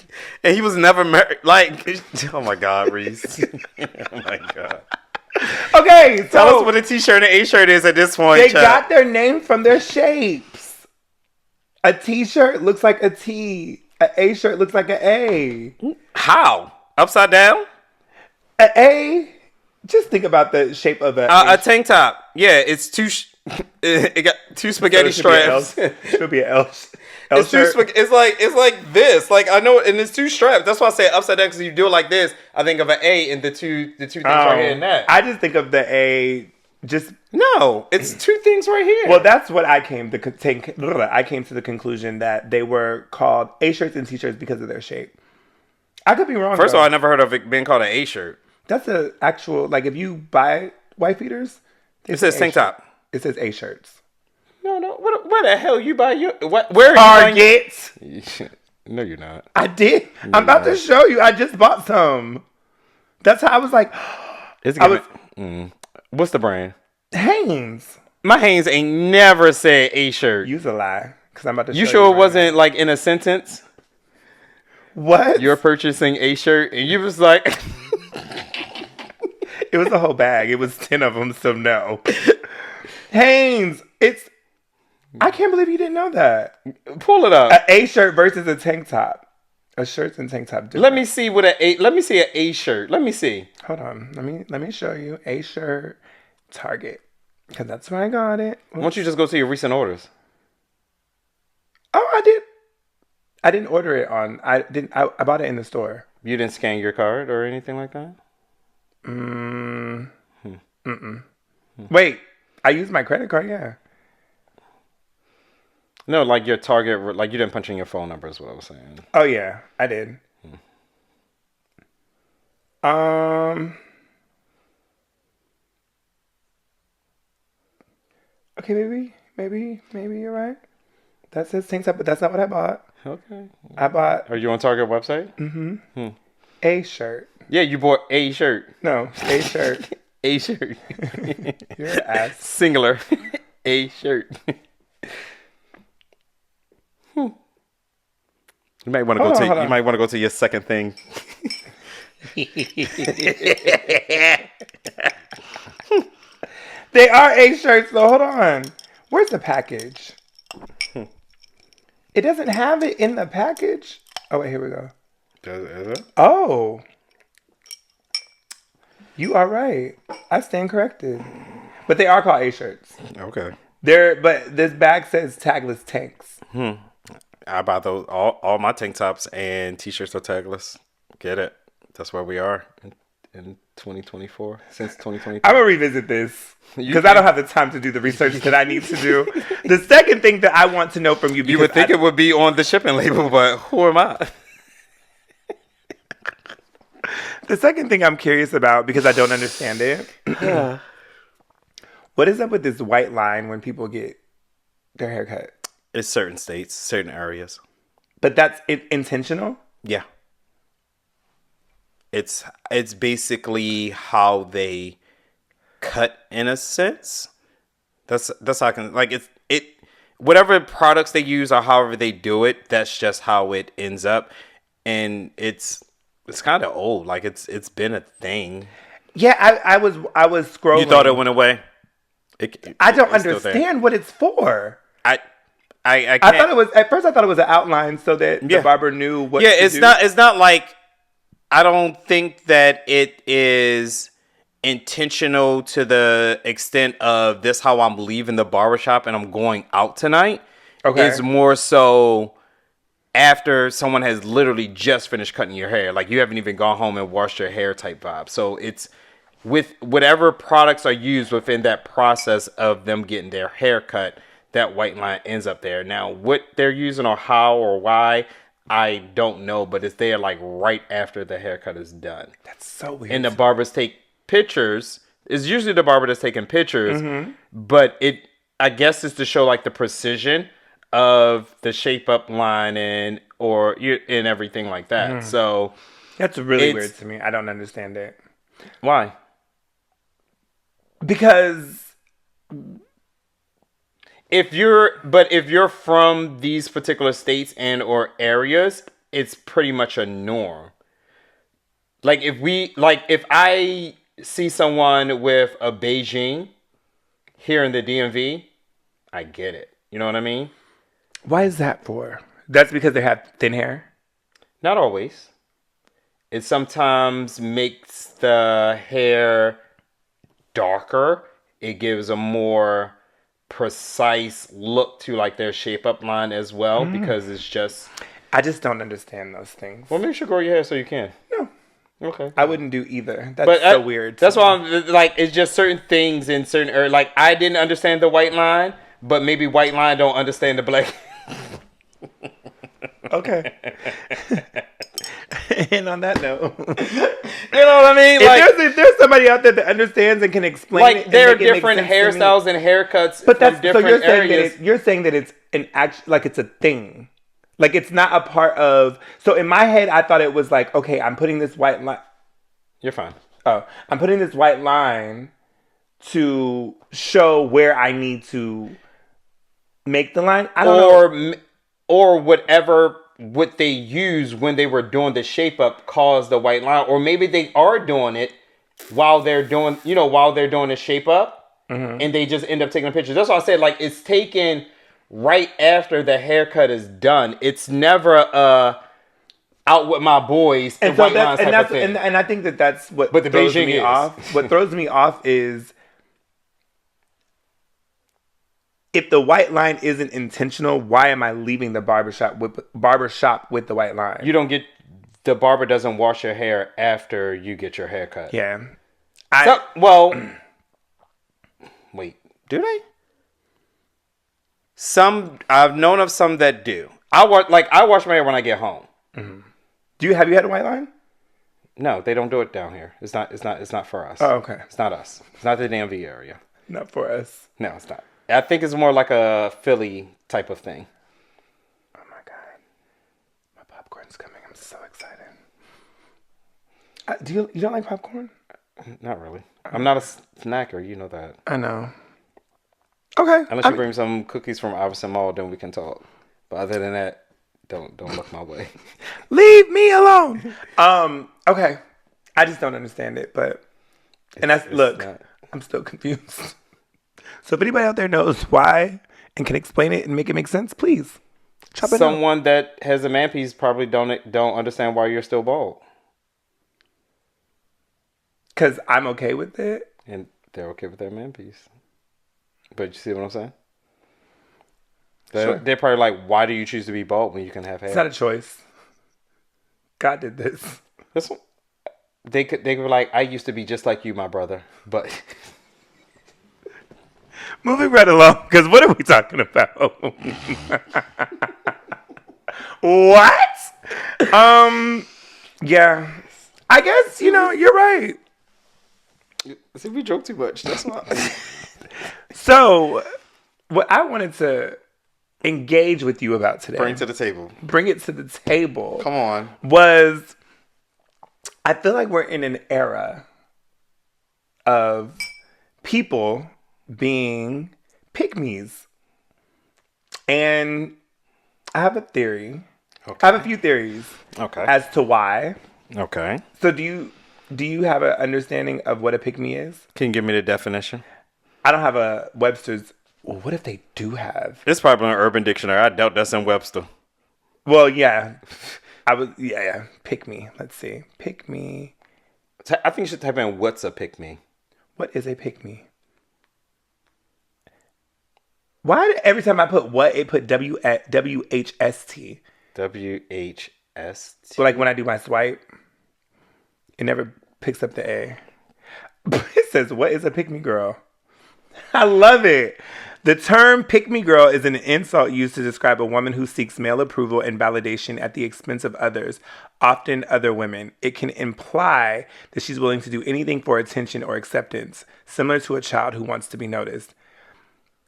and he was never married. Like, oh my God, Reese. Oh my God. Okay, so tell us what a T-shirt and A-shirt is at this point. They got their name from their shapes. A T-shirt looks like a T. An A shirt looks like an A. How? Upside down? An A? Just think about the shape of A tank top. Yeah, it's it got two spaghetti straps. It should be an L. It's shirt. it's like this. Like I know, and it's two straps. That's why I say upside down because you do it like this. I think of an A and the two things right here and that. I just think of the A. No, it's two things right here. Well, that's what I came to the conclusion that they were called A shirts and T shirts because of their shape. I could be wrong. First of all, I never heard of it being called an A shirt. That's an actual, like, if you buy white beaters, it says tank top. It says A shirts. No. Where the hell you buy your? Where are you Target? No, you're not. I did. I'm about to show you. I just bought some. That's how I was like. What's the brand? Hanes. My Hanes ain't never said A shirt. Use a lie, because I'm about to show You you. sure it wasn't like in a sentence? What? You're purchasing A shirt, and you was like. It was a whole bag. It was 10 of them, so no. Hanes. I can't believe you didn't know that. Pull it up. An A shirt versus a tank top. A shirt and tank top different. Let me see let me see an A shirt. Let me see. Hold on. Let me show you. A shirt, Target. Because that's where I got it. Why don't you just go to your recent orders? Oh, I did. I didn't order it on. I bought it in the store. You didn't scan your card or anything like that? Wait, I used my credit card. Yeah. No, like your Target, like you didn't punch in your phone number is what I was saying. Oh yeah, I did. Okay, maybe you're right. That says tank top, but that's not what I bought. Okay. I bought. Are you on Target website? Mm-hmm. A shirt. Yeah, you bought A shirt. No, A shirt. A shirt. You're an ass. Singular. A shirt. You might want to go to. You might want to go to your second thing. They are A shirts, though. Hold on. Where's the package? It doesn't have it in the package. Oh wait, here we go. Is it? Oh. You are right. I stand corrected. But they are called A shirts. Okay. But this bag says tagless tanks. I bought those. All my tank tops and t-shirts are tagless. Get it? That's where we are in 2024. Since 2023. I'm gonna revisit this because I don't have the time to do the research that I need to do. The second thing that I want to know from you, you would think it would be on the shipping label, but who am I? The second thing I'm curious about, because I don't understand it, what is up with this white line when people get their hair cut? It's certain states, certain areas. But that's intentional? Yeah. It's basically how they cut in a sense. That's how I can, like, it whatever products they use or however they do it, that's just how it ends up. And it's kind of old. Like it's been a thing. Yeah, I was scrolling. You thought it went away? I don't understand what it's for. I can't. I thought it was at first. I thought it was an outline so that the barber knew what. Yeah, it's not like. I don't think that it is intentional to the extent of this how I'm leaving the barbershop and I'm going out tonight. Okay, it's more so after someone has literally just finished cutting your hair, like you haven't even gone home and washed your hair type vibe. So it's with whatever products are used within that process of them getting their hair cut, that white line ends up there. Now, what they're using or how or why, I don't know, but it's there like right after the haircut is done. That's so weird. And the barbers take pictures. It's usually the barber that's taking pictures, but I guess it's to show like the precision of the shape up line and everything like that. So that's really weird to me. I don't understand it. Why? Because if you're from these particular states and or areas, it's pretty much a norm. Like if I see someone with a Beijing here in the DMV, I get it. You know what I mean? Why is that for? That's because they have thin hair? Not always. It sometimes makes the hair darker. It gives a more precise look to like their shape up line as well because it's just... I just don't understand those things. Well, maybe you should grow your hair so you can. No. Okay. I wouldn't do either. That's so weird. That's why I'm like, it's just certain things in certain areas. Like, I didn't understand the white line, but maybe white line don't understand the black. Okay. And on that note, you know what I mean? If there's somebody out there that understands and can explain like, it, there are different hairstyles and haircuts but that's from different so areas. you're saying that it's an act, like it's a thing. Like, it's not a part of... So, in my head, I thought it was like, okay, I'm putting this white line... You're fine. Oh, I'm putting this white line to show where I need to make the line. I don't know. Or whatever what they use when they were doing the shape up caused the white line. Or maybe they are doing it while they're doing the shape up. Mm-hmm. And they just end up taking a picture. That's why I said, like, it's taken... right after the haircut is done. It's never out with my boys and white lines type of thing. And I think that's what but the throws Beijing me is. off. What throws me off is if the white line isn't intentional, why am I leaving the barbershop with the white line? The barber doesn't wash your hair after you get your haircut. Yeah. Wait, do they? I've known of some that do. I wash my hair when I get home. Mm-hmm. Have you had a white line? No, they don't do it down here. It's not for us. Oh, okay. It's not us. It's not the DMV area. Not for us. No, it's not. I think it's more like a Philly type of thing. Oh my God. My popcorn's coming. I'm so excited. You don't like popcorn? Not really. I'm not a snacker. You know that. I know. Okay. Unless you bring some cookies from Iverson Mall, then we can talk. But other than that, don't look my way. Leave me alone. Okay. I just don't understand it, I'm still confused. So if anybody out there knows why and can explain it and make it make sense, please chop it up. Someone that has a man piece probably don't understand why you're still bald. Because I'm okay with it. And they're okay with their man piece. But you see what I'm saying? They're probably like, why do you choose to be bald when you can have hair? It's not a choice. God did this. They were like, I used to be just like you, my brother. But moving right along, because what are we talking about? What? Yeah. I guess, you're right. See, we joke too much. That's why. So, what I wanted to engage with you about today. Bring it to the table. Come on. I feel like we're in an era of people being pick-me's. And I have a theory. Okay. I have a few theories. Okay. As to why. Okay. So do you have an understanding of what a pick-me is? Can you give me the definition? I don't have a Webster's. Well, what if they do have? It's probably an Urban Dictionary. I doubt that's in Webster. Well, yeah. Yeah. Pick me. Let's see. Pick me. I think you should type in what's a pick me. What is a pick me? Why every time I put what, it put WHST? WHST. So like when I do my swipe, it never picks up the A. It says, what is a pick me girl? I love it. The term pick-me girl is an insult used to describe a woman who seeks male approval and validation at the expense of others, often other women. It can imply that she's willing to do anything for attention or acceptance, similar to a child who wants to be noticed.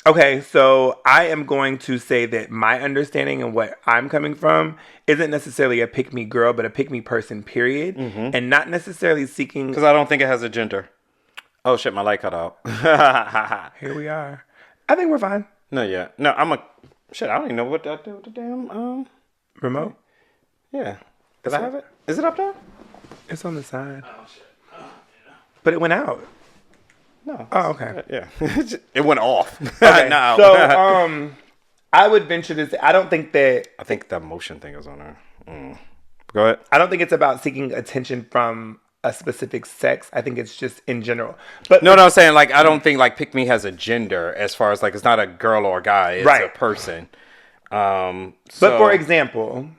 Okay, so I am going to say that my understanding and what I'm coming from isn't necessarily a pick-me girl, but a pick-me person, period. Mm-hmm. And not necessarily seeking... Because I don't think it has a gender. Oh, shit, my light cut out. Here we are. I think we're fine. No, yeah. No, shit, I don't even know what I do with the damn... Remote? Yeah. Did I have it? Is it up there? It's on the side. Oh, shit. Oh, yeah. But it went out. No. Oh, okay. Yeah. It went off. Okay. No. So, I would venture to say, I don't think that... I think the emotion thing is on there. Go ahead. I don't think it's about seeking attention from a specific sex. I think it's just in general. But No, I'm saying, like, I don't think, like, pick me has a gender as far as, like, it's not a girl or a guy. It's a person. But for example,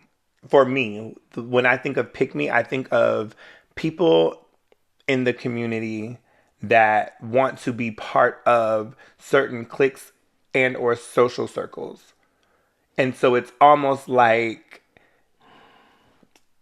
for me, when I think of pick me, I think of people in the community that want to be part of certain cliques and or social circles. And so it's almost like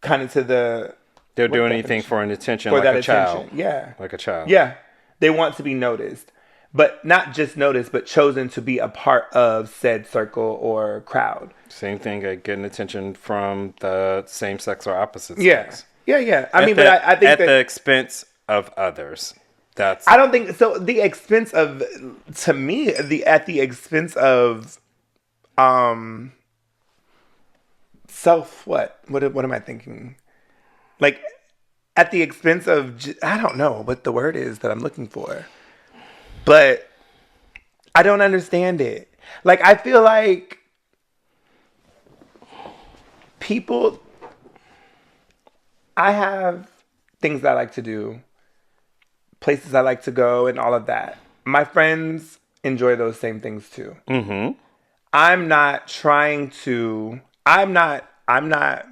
kind of to the... They'll do anything for an attention, for like that a child. attention. Yeah. Like a child. Yeah. They want to be noticed. But not just noticed, but chosen to be a part of said circle or crowd. Same thing, like getting attention from the same sex or opposite sex. Yeah. I think at the expense of others. I don't think so. The expense of, to me, at the expense of, self. What am I thinking? Like, at the expense of, I don't know what the word is that I'm looking for, but I don't understand it. Like, I feel like people. I have things that I like to do, places I like to go, and all of that. My friends enjoy those same things too. Mm-hmm. I'm not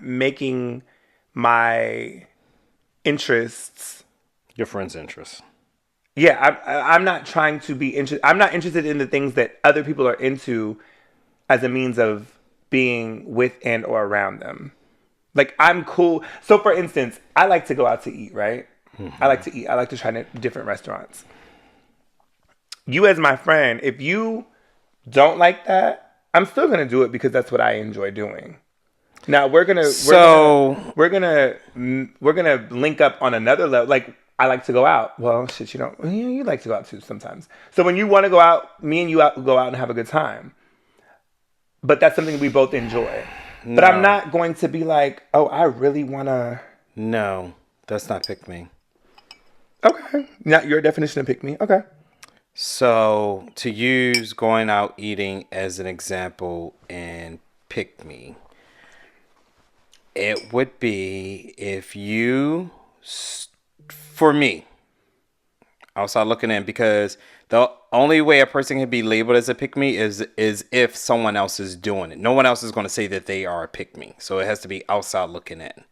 making my interests. Your friend's interests. Yeah, I'm not trying to be interested. I'm not interested in the things that other people are into as a means of being with and or around them. Like, I'm cool. So, for instance, I like to go out to eat, right? Mm-hmm. I like to eat. I like to try different restaurants. You, as my friend, if you don't like that, I'm still gonna do it because that's what I enjoy doing. Now we're gonna link up on another level. Like, I like to go out. Well, shit, you like to go out too sometimes. So when you want to go out, me and you go out and have a good time. But that's something we both enjoy. No. But I'm not going to be like, oh, I really want to. No, that's not pick me. Okay. Not your definition of pick me. Okay. So to use going out eating as an example and pick me, it would be if you, for me, I'll start looking in, because the only way a person can be labeled as a pick me is if someone else is doing it. No one else is going to say that they are a pick me. So it has to be outside looking in.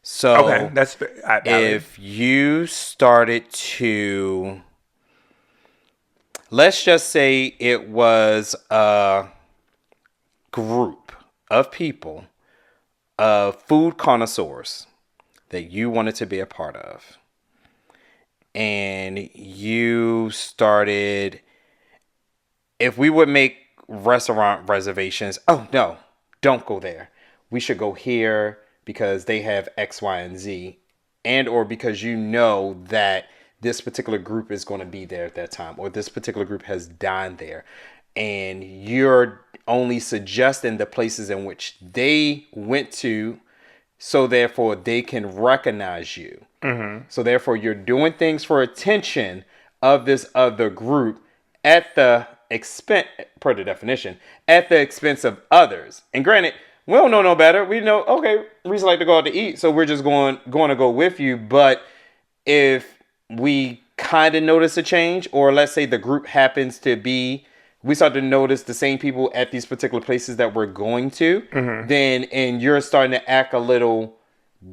So okay, that's valid. If you started to, let's just say it was a group of people, of food connoisseurs that you wanted to be a part of. And you started, if we would make restaurant reservations, oh no, don't go there. We should go here because they have X, Y, and Z. And or because you know that this particular group is going to be there at that time, or this particular group has dined there. And you're only suggesting the places in which they went to, so therefore they can recognize you. Mm-hmm. So therefore you're doing things for attention of this other group at the expense, per the definition, at the expense of others. And granted, we don't know no better. We know, okay, Reese like to go out to eat, so we're just going to go with you. But if we kind of notice a change, or let's say the group happens to be, we start to notice the same people at these particular places that we're going to, mm-hmm. then, and you're starting to act a little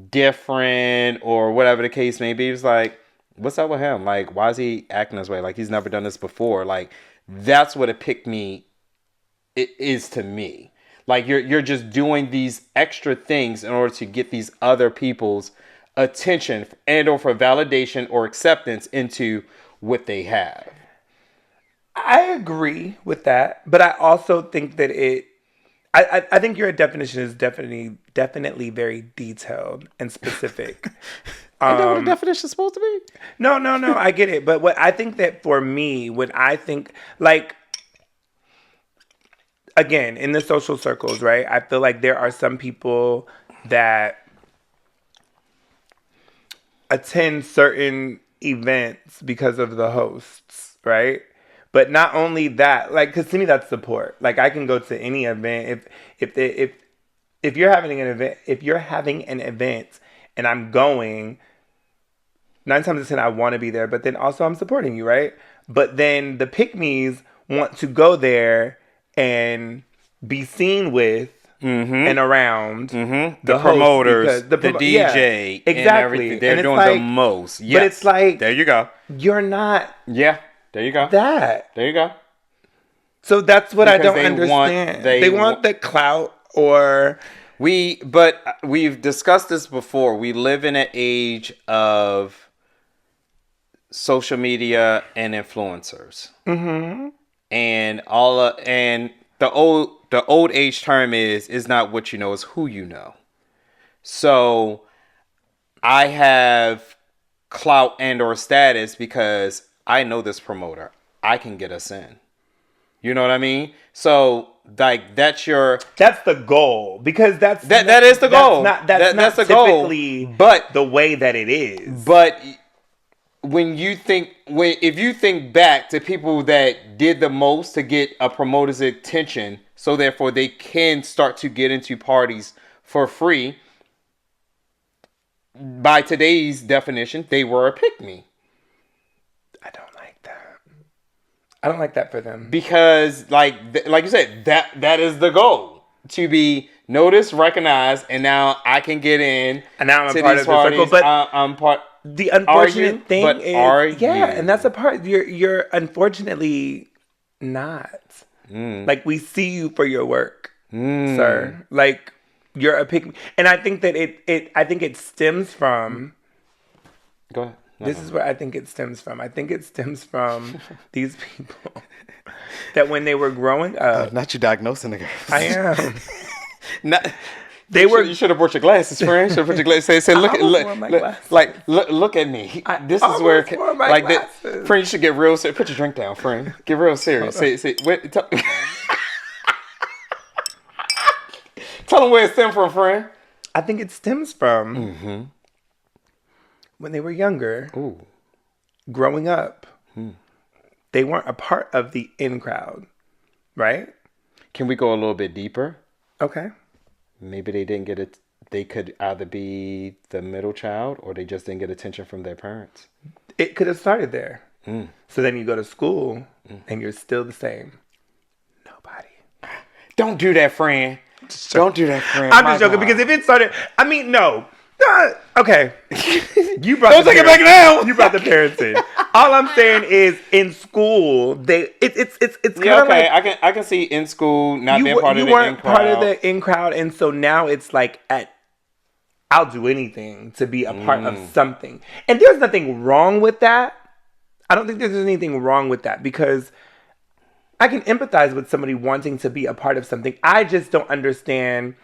different or whatever the case may be, it's like, what's up with him? Like, why is he acting this way? Like, he's never done this before. Like, that's what a pick me is to me. Like, you're just doing these extra things in order to get these other people's attention and or for validation or acceptance into what they have. I agree with that, but I also think that I think your definition is definitely very detailed and specific. Isn't that what a definition is supposed to be? No, I get it. But what I think that for me, when I think, like, again, in the social circles, right, I feel like there are some people that attend certain events because of the hosts, right? But not only that, like, because to me that's support. Like, I can go to any event if you're having an event and I'm going. 9 times out of 10, I want to be there, but then also I'm supporting you, right? But then the pick-me's want to go there and be seen with and around the promoters, the DJ, exactly. And everything. They're doing the most. Yes. But it's like, there you go. You're not. Yeah, there you go. That. There you go. So that's what I don't understand. They want the clout or... But we've discussed this before. We live in an age of social media and influencers. Mm-hmm. And the old age term is not what you know, it's who you know. So I have clout and or status because I know this promoter. I can get us in. You know what I mean? So like that's the goal, because that is the goal. That's not the typically goal, but the way that it is. But if you think back to people that did the most to get a promoter's attention, so therefore they can start to get into parties for free, by today's definition, they were a pick-me. I don't like that. I don't like that for them. Because, like you said, that is the goal. To be noticed, recognized, and now I can get in. And now I'm a part of the circle. But I'm part. The unfortunate thing is, yeah, and that's a part. You're unfortunately not. Like, we see you for your work, sir. Like, you're a pick. And I think that it stems from. Go ahead. This is where I think it stems from. I think it stems from these people that when they were growing up. Not you diagnosing the girls. I am. You should have brought your glasses, friend. Should have brought your glasses. Say, look at me. This is where, like, friend. You should get real serious. Put your drink down, friend. Get real serious. Say, wait. Tell them where it stems from, friend. I think it stems from when they were younger, growing up. They weren't a part of the in crowd, right? Can we go a little bit deeper? Okay. Maybe they didn't get it. They could either be the middle child or they just didn't get attention from their parents. It could have started there. So then you go to school and you're still the same. Nobody. Don't do that, friend. Don't do that, friend. I'm just joking because if it started, I mean, no. Okay. You brought Don't take it back now. You brought the parents in. All I'm saying is, in school, it's kind of okay. like, I can see in school not being part of the in crowd. You weren't part of the in crowd, and so now it's like I'll do anything to be a part of something, and there's nothing wrong with that. I don't think there's anything wrong with that because I can empathize with somebody wanting to be a part of something. I just don't understand,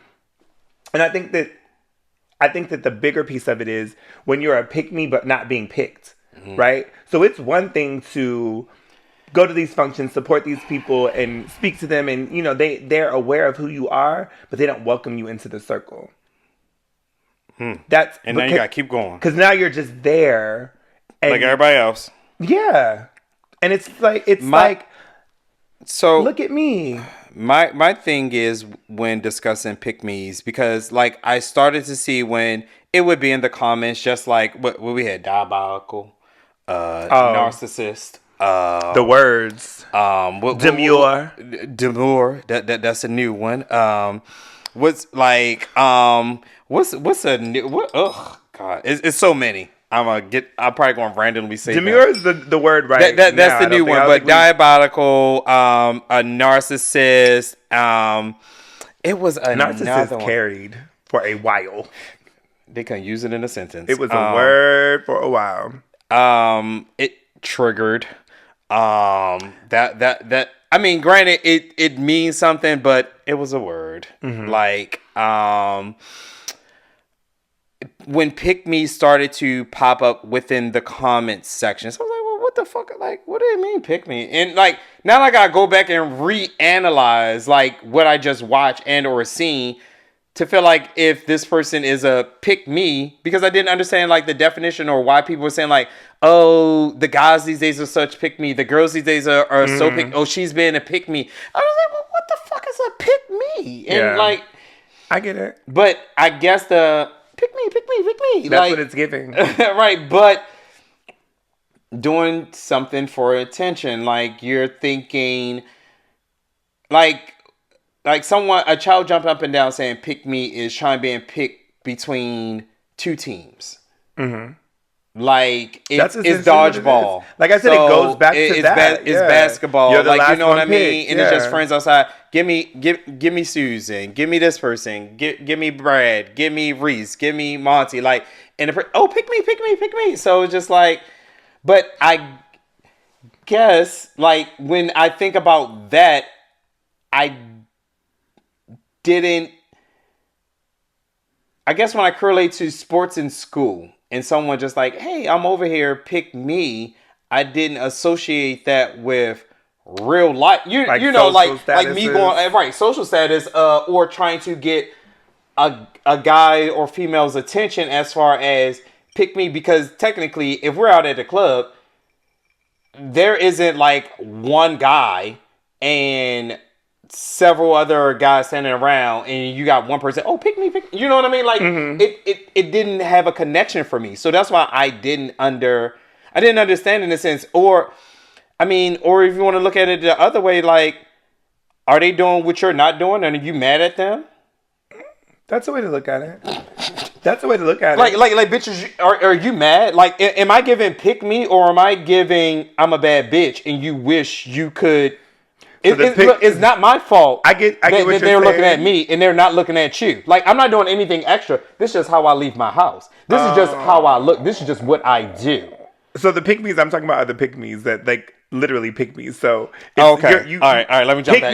and I think that the bigger piece of it is when you're a pick-me but not being picked, right? So it's one thing to go to these functions, support these people, and speak to them, and you know they're aware of who you are, but they don't welcome you into the circle. Now you gotta keep going because now you're just there, and, like everybody else. Yeah, and it's like so. Look at me. My thing is when discussing pick-me's, because like I started to see when it would be in the comments, just like what we had, diabolical, narcissist, the words, demure. That's a new one. What's a new what? Oh God, it's so many. I'm probably going to randomly say demure is the word right that's now, the new one, but diabolical, a narcissist, it was narcissist one. Carried for a while. They can use it in a sentence. It was a word for a while. It triggered, that I mean, granted, it means something, but it was a word. Like, when pick-me started to pop up within the comments section, so I was like, well, what the fuck? Like, what do you mean pick-me? And like, now I gotta go back and reanalyze like what I just watched and or seen. to feel like if this person is a pick me, because I didn't understand like the definition or why people were saying like, oh, the guys these days are such pick me, the girls these days are so pick. Oh, she's been a pick me. I was like, well, what the fuck is a pick me? And like, I get it, but I guess the pick me. That's like, what it's giving, right? But doing something for attention, like you're thinking, like a child jumping up and down saying pick me is trying to be picked between two teams. Mm-hmm. Like it's dodgeball. Like I said, it goes back to that. It's basketball. Like, you know what I mean? Picked. And it's just friends outside. Give me Susan. Give me this person. Give me Brad. Give me Reese. Give me Monty. Like, and pick me. So it's just like, but I guess like when I think about that, I guess when I correlate to sports in school and someone just like, hey, I'm over here, pick me, I didn't associate that with real life. You know, like me going, right, social status, or trying to get a guy or female's attention as far as pick me, because technically if we're out at the club, there isn't like one guy and several other guys standing around and you got one person, pick me. You know what I mean? Like it didn't have a connection for me. So that's why I didn't understand in a sense. Or if you want to look at it the other way, like, are they doing what you're not doing and are you mad at them? That's a way to look at it. Like bitches, are you mad? Like, am I giving pick me, or am I giving I'm a bad bitch and you wish you could? It's not my fault. I get what you're saying. Looking at me and they're not looking at you. Like, I'm not doing anything extra. This is just how I leave my house. This is just how I look. This is just what I do. So the pick-me's I'm talking about are the pick-me's that like literally pick-me's. So okay, all right. Let me jump back.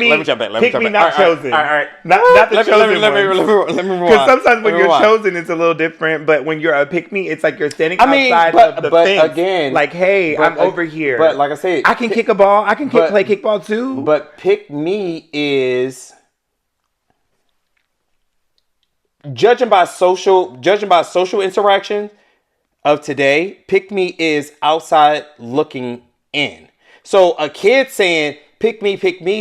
Pick me, not chosen. All right. Not the chosen one. Let me because sometimes when you're chosen, it's a little different. But when you're a pick-me, it's like you're standing outside of the fence. Again, like, hey, I'm over here. But like I said, I can kick a ball. I can play kickball too. But pick me is judging by social interaction of today. Pick me is outside looking in. So a kid saying pick me,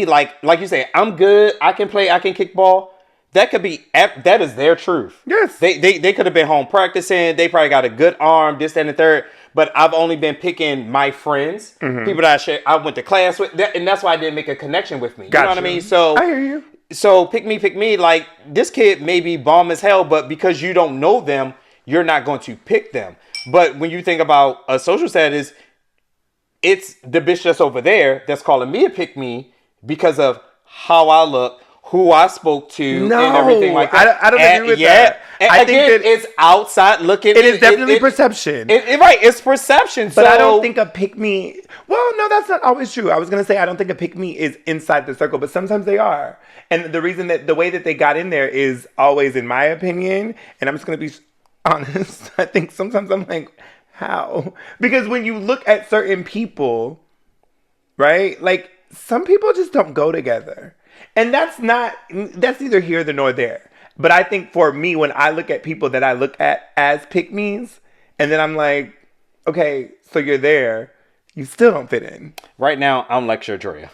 like you say, I'm good, I can play, I can kick ball. That is their truth. Yes. They could have been home practicing. They probably got a good arm, this, that, and the third. But I've only been picking my friends, people that I went to class with, and that's why I didn't make a connection with me. Gotcha. You know what I mean? So I hear you. So pick me. Like, this kid may be bomb as hell, but because you don't know them, you're not going to pick them. But when you think about a social status, it's the bitch that's over there that's calling me a pick me because of how I look, who I spoke to, and everything like that. I don't agree with that. I think that it's outside looking. It is definitely perception. Right, it's perception. But I don't think a pick me. Well, no, that's not always true. I was gonna say I don't think a pick me is inside the circle, but sometimes they are. And the reason that the way that they got in there is always, in my opinion, and I'm just gonna be honest, I think sometimes I'm like, how? Because when you look at certain people, right? Like, some people just don't go together. And that's neither here nor there. But I think for me, when I look at people that I look at as pick-me's, and then I'm like, okay, so you're there, you still don't fit in. Right now, I'm lecture Drea.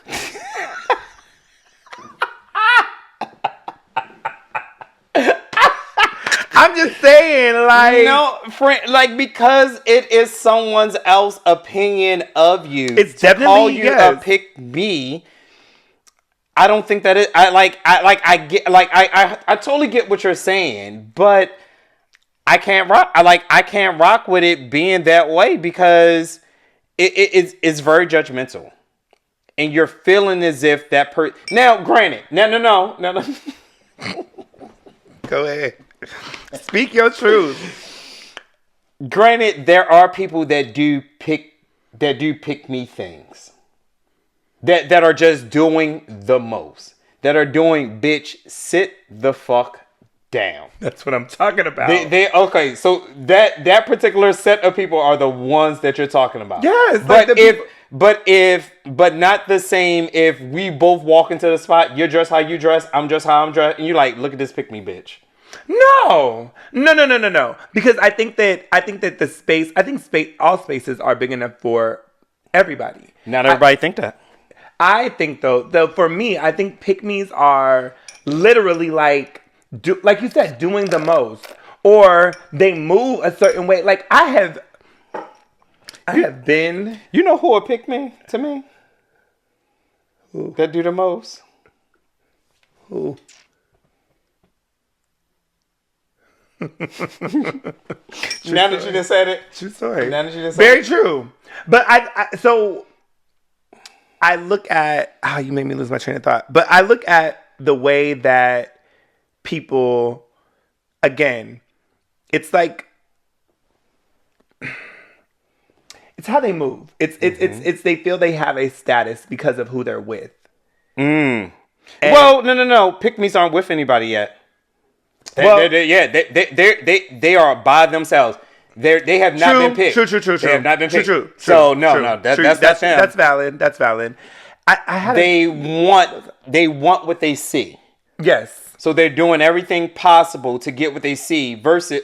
I'm just saying, like... No, friend, like, because it is someone else's opinion of you. It's definitely, call you a pick me. I don't think that it... I totally get what you're saying, but I can't rock. I can't rock with it being that way because it's very judgmental, and you're feeling as if that person. Now, granted, no. Go ahead. Speak your truth. Granted, there are people that do pick me things. That are just doing the most. That are doing, bitch, sit the fuck down. That's what I'm talking about. Okay, so that particular set of people are the ones that you're talking about. Yes, but not the same if we both walk into the spot, you're dressed how you dress, I'm dressed how I'm dressed, and you're like, look at this pick me bitch. No. Because I think that all spaces are big enough for everybody. Not everybody think that. I think though for me, I think pick-me's are literally like you said, doing the most, or they move a certain way. Like I have been. You know who would pick me to me? Who? That do the most. Who? Now that you just said it. True story. Now that you just said Very it. true. But I look at you made me lose my train of thought. But I look at the way that people, again, it's like it's how they move. It's they feel they have a status because of who they're with. Well, no. Pick-me's aren't with anybody yet. They are by themselves. They have not been picked. True. They have not been picked. True. So that's them. That's valid. They want what they see. Yes. So they're doing everything possible to get what they see versus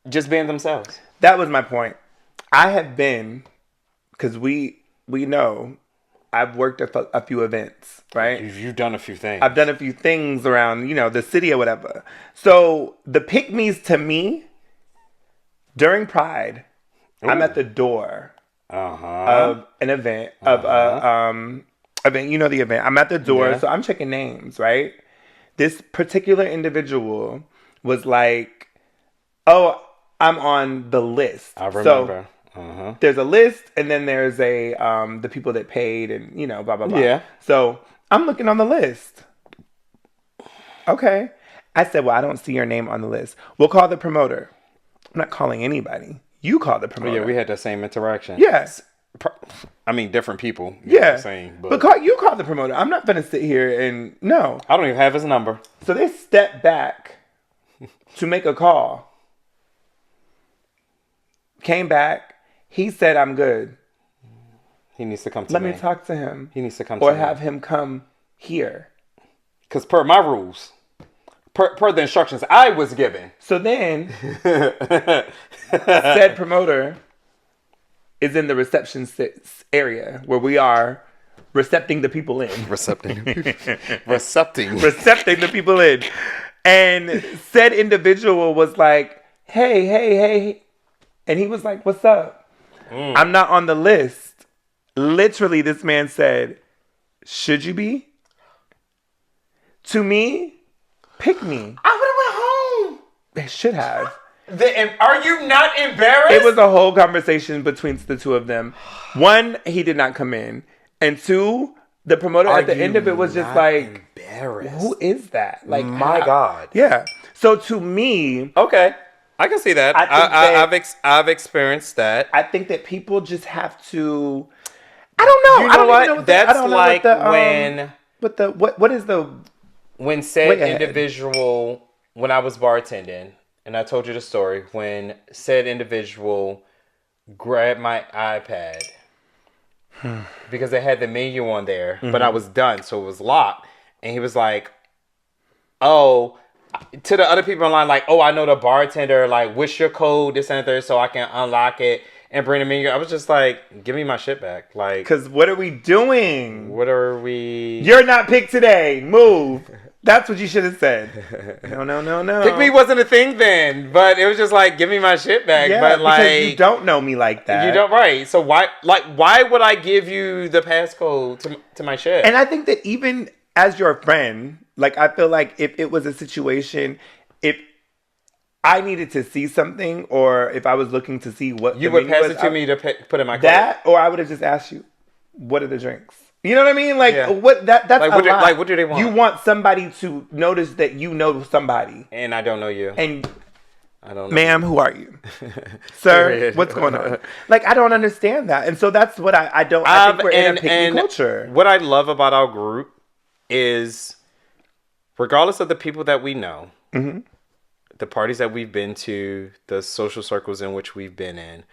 just being themselves. That was my point. I have been, because we know, I've worked a few events, right? You've done a few things. I've done a few things around, the city or whatever. So the pick-me's to me, during Pride, I'm at the door of an event, event, the event. I'm at the door, so I'm checking names, right? This particular individual was like, oh, I'm on the list. I remember. So there's a list, and then there's the people that paid, and blah blah blah. Yeah. So I'm looking on the list. Okay. I said, well, I don't see your name on the list. We'll call the promoter. I'm not calling anybody. You call the promoter. Yeah, we had the same interaction. Yes. I mean, different people. You know what I'm saying, but you call the promoter. I'm not going to sit here and no. I don't even have his number. So they stepped back to make a call. Came back. He said, I'm good. He needs to come to me. Let me talk to him. He needs to come to me. Or have him come here. Because per my rules, per the instructions I was given. So then, said promoter is in the reception area where we are recepting the people in. Recepting the people in. And said individual was like, hey. And he was like, what's up? I'm not on the list. Literally, this man said, should you be? To me, pick me. I would have went home. They should have. Are you not embarrassed? It was a whole conversation between the two of them. One, he did not come in. And two, the promoter at the end of it was just like, embarrassed? Who is that? Like, my God. Yeah. So to me, okay, I can see that. I've experienced that. I think that people just have to. I don't know. You know what? That's like when. What is the. When said individual, when I was bartending, and I told you the story, when said individual grabbed my iPad because they had the menu on there, but I was done, so it was locked. And he was like, oh, to the other people in line, like, oh, I know the bartender, like, what's your code, this and that, so I can unlock it and bring the menu. I was just like, give me my shit back. Like, because what are we doing? What are we? You're not picked today. Move. That's what you should have said. No. Pick me wasn't a thing then, but it was just like, give me my shit back. Yeah, but like, because you don't know me like that. You don't, right? So why would I give you the passcode to my shit? And I think that even as your friend, like, I feel like if it was a situation, if I needed to see something, or if I was looking to see what you would pass it to me to put in my card. That, or I would have just asked you, what are the drinks? You know what I mean? Like, yeah. That's like, a lot. Like, what do they want? You want somebody to notice that you know somebody. And I don't know you. And, I don't know. Ma'am, who are you? Sir, what's going on? Like, I don't understand that. And so that's what I don't, I think we're in a picky culture. What I love about our group is, regardless of the people that we know, the parties that we've been to, the social circles in which we've been in,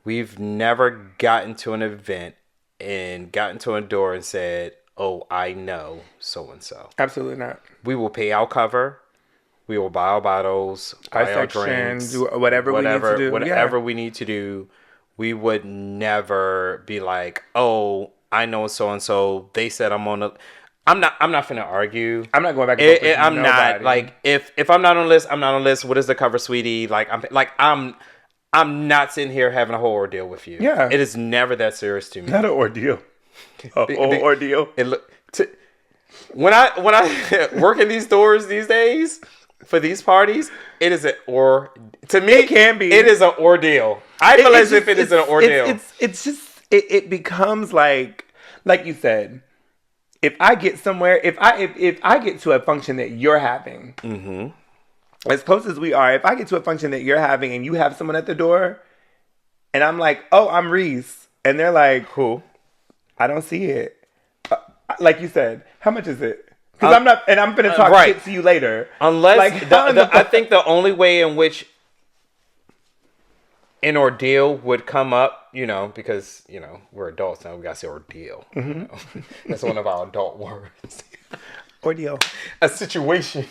we've never gotten to an event and gotten to a door and said, oh, I know so-and-so. Absolutely not. We will pay our cover. We will buy our bottles, buy our drinks, do whatever we need to do. Whatever we need to do. We would never be like, oh, I know so and so. They said I'm on a. I'm not finna argue. I'm not going back and forth with I'm nobody. not like if I'm not on the list, I'm not on the list. What is the cover, sweetie? I'm not sitting here having a whole ordeal with you. Yeah, it is never that serious to me. Not an ordeal. Ordeal. When I work in these stores these days for these parties, it is to me it can be. It is an ordeal. I feel as if it is an ordeal. It becomes like you said. If I get somewhere, if I get to a function that you're having, as close as we are, if I get to a function that you're having and you have someone at the door, and I'm like, oh, I'm Reese, and they're like, who? I don't see it. Like you said, how much is it? Because I'm not, and I'm gonna talk shit to you later. Unless I think the only way in which an ordeal would come up, because we're adults now, we gotta say ordeal. That's one of our adult words. Ordeal. A situation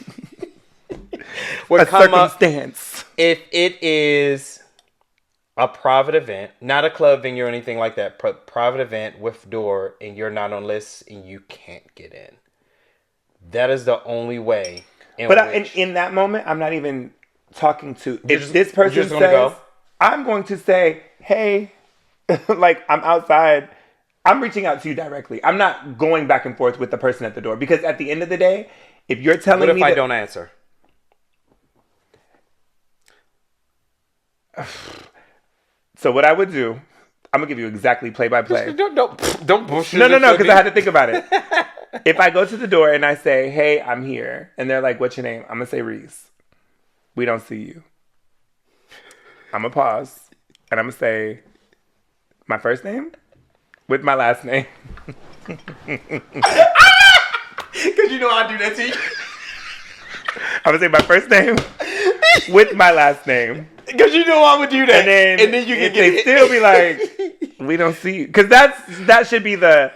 would a come circumstance. Up if it is a private event, not a club venue or anything like that, private event with door, and you're not on lists and you can't get in. That is the only way. In that moment, I'm not even talking to. If this person says, I'm going to say, hey, like I'm outside. I'm reaching out to you directly. I'm not going back and forth with the person at the door because at the end of the day, if you're telling me, what if I don't answer? So what I would do, I'm gonna give you exactly play by play. Don't bullshit. No, because I had to think about it. If I go to the door and I say, hey, I'm here, and they're like, what's your name? I'm gonna say Reese. We don't see you. I'm gonna pause, and I'm gonna say my first name with my last name. Because I do that to you. I'm gonna say my first name with my last name. Because I would do that. And then you can they still be like, we don't see you. Because that should be the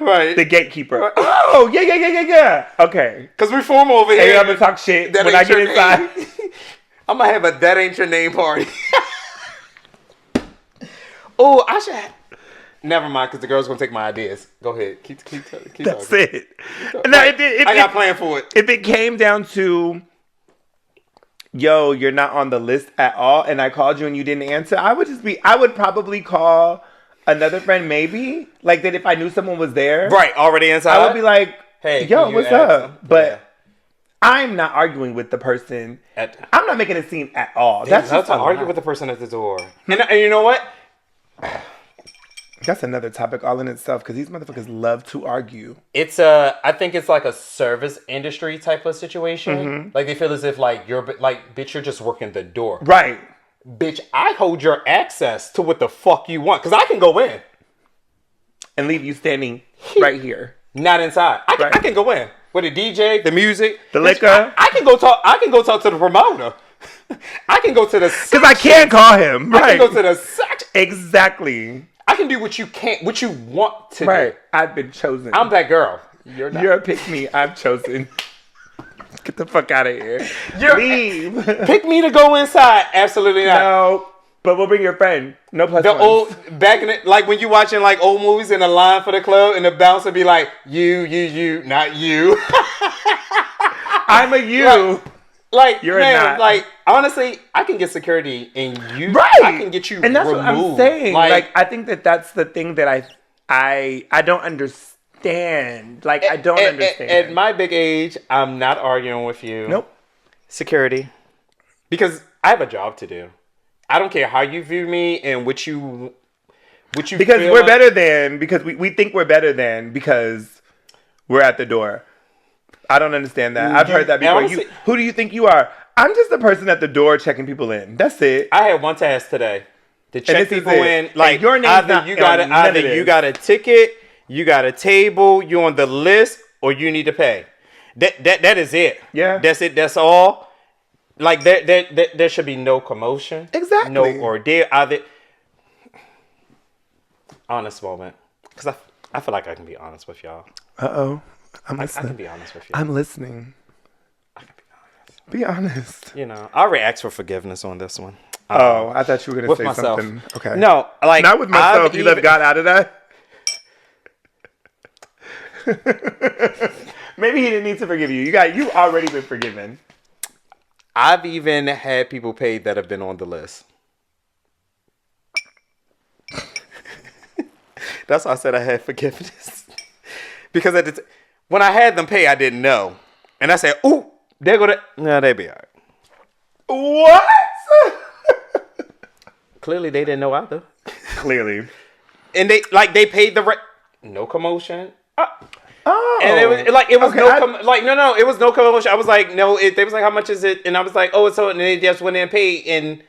gatekeeper. Right. Oh, yeah. Okay. Because we form over here. Hey, I'm gonna talk shit when I get inside. I'm gonna have a that ain't your name party. Oh, I should have. Never mind, because the girl's gonna take my ideas. Go ahead, keep That's talking. it. No, I got a plan for it. If it came down to, yo, you're not on the list at all, and I called you and you didn't answer, I would probably call another friend, maybe, like that. If I knew someone was there, right, already inside, I would be like, hey, yo, what's up? Them? But. Yeah. I'm not arguing with the person. I'm not making a scene at all. That's just to argue with the person at the door. And you know what? That's another topic all in itself because these motherfuckers love to argue. I think it's like a service industry type of situation. Like they feel as if like bitch, you're just working the door. Right. Bitch, I hold your access to what the fuck you want because I can go in and leave you standing right here, not inside. I can go in. With the DJ, the music, the liquor, I can go talk. I can go talk to the promoter. I can go to the because I can't call him. Right. I can go to the section. Exactly. I can do what you want to do. Right. I've been chosen. I'm that girl. You're not. You're a pick me. I'm chosen. Get the fuck out of here. Leave. Pick me to go inside. Absolutely not. No. But we'll bring your friend. No plus the ones. Back in it, like when you watching like old movies in the line for the club, and the bouncer be like, you, not you. I'm a you. Like you're man, not. Like honestly, I can get security, and you, right? I can get you, and that's removed. What I'm saying. Like I think that's the thing that I don't understand. Like I don't understand. At my big age, I'm not arguing with you. Nope. Security, because I have a job to do. I don't care how you view me and what you because we're like. Better than because we think we're better than because we're at the door. I don't understand that. I've heard that before. Who do you think you are? I'm just the person at the door checking people in. That's it. I had one task today to check people in. Like your name's either you got a ticket, you got a table, you on the list, or you need to pay. That is it. Yeah, that's it. That's all. Like there should be no commotion. Exactly. No ordeal. Honest moment, because I feel like I can be honest with y'all. Uh-oh. I can be honest with you. I'm listening. I can be honest. Be honest. You know, I already asked for forgiveness on this one. Oh, I thought you were going to say myself. something. Okay. No, like not with myself. You left God out of that. Maybe he didn't need to forgive you. You already been forgiven. I've even had people paid that have been on the list. That's why I said I had forgiveness. Because when I had them pay, I didn't know. And I said, ooh, there go that. No, they be all right. What? Clearly, they didn't know either. Clearly. And they paid the no commotion. Oh. And it was okay, it was no commotion. I was like, no, they was like, how much is it? And I was like, oh, it's so, and they just went in and paid. And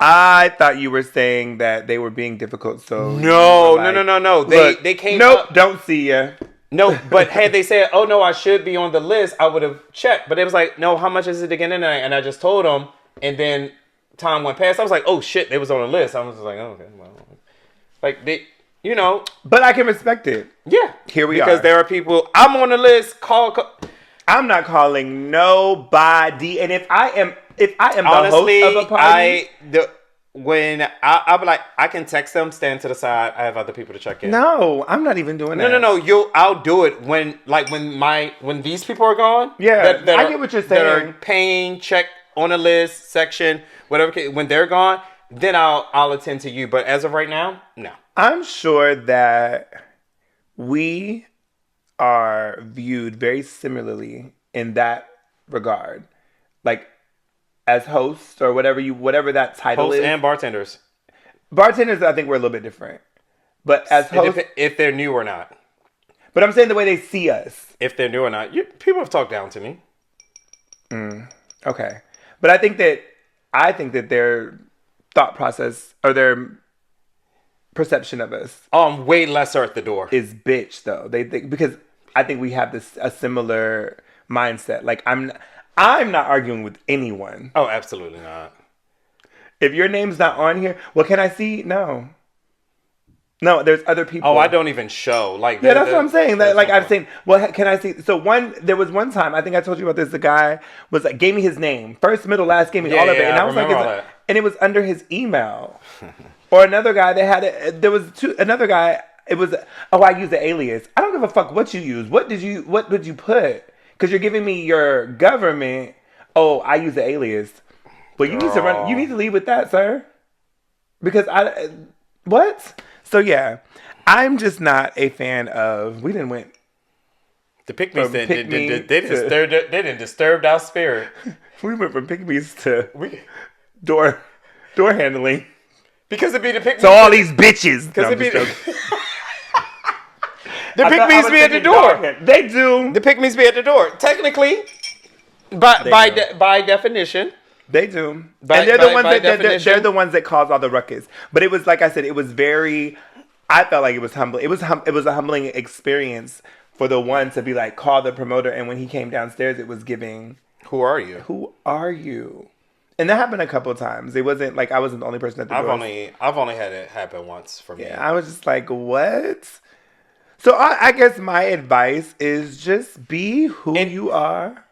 I thought you were saying that they were being difficult. So no. They came. Nope, don't see ya. No, but had they said, oh no, I should be on the list, I would have checked. But it was like, no, how much is it again? And I just told them, and then time went past. I was like, oh shit, they was on the list. I was just like, oh, okay, well, like they. You know, but I can respect it. Yeah, here we are. Because there are people. I'm on the list. Call. I'm not calling nobody. And if I am honestly, the host of a party, I'll be like, I can text them, stand to the side. I have other people to check in. No, I'm not even doing that. No. I'll do it when these people are gone. Yeah, I get what you're saying. That are paying, check on the list section, whatever. When they're gone, then I'll attend to you. But as of right now, no. I'm sure that we are viewed very similarly in that regard, like as hosts or whatever that title hosts is. And bartenders. Bartenders, I think we're a little bit different, but as hosts, if they're new or not. But I'm saying the way they see us. If they're new or not, people have talked down to me. Okay, but I think that their thought process or their perception of us, way lesser at the door, is bitch though. They think, because I think we have a similar mindset. Like I'm not arguing with anyone. Oh, absolutely not. If your name's not on here, well, can I see? No, there's other people. Oh, I don't even show. Like, yeah, that's what I'm saying. That, like, I'm saying, well, can I see? So there was one time, I think I told you about this. The guy was like, gave me his name, first, middle, last, gave me all of it, and I was like, and it was under his email. Or another guy that had it. There was another guy. It was, I use the alias. I don't give a fuck what you use. What did you put? Because you're giving me your government. Oh, I use the alias. But you need to run. You need to lead with that, sir. Because what? So yeah, I'm just not a fan of. We didn't went. The pick-me's they didn't disturb our spirit. We went from pick-me's to door handling. Because it'd be the pick-me's. So all these bitches. Because it'd be the pick-me's be at the door. They do. The pick-me's be at the door. Technically, by definition. They do. And they're the ones that cause all the ruckus. But it was, like I said, it was very, I felt like it was humbling. It was a humbling experience for the one to be like, call the promoter. And when he came downstairs, it was giving, who are you? Who are you? And that happened a couple of times. It wasn't like I wasn't the only person at the door. I've only had it happen once for me. Yeah, I was just like, what? So I guess my advice is just be who you are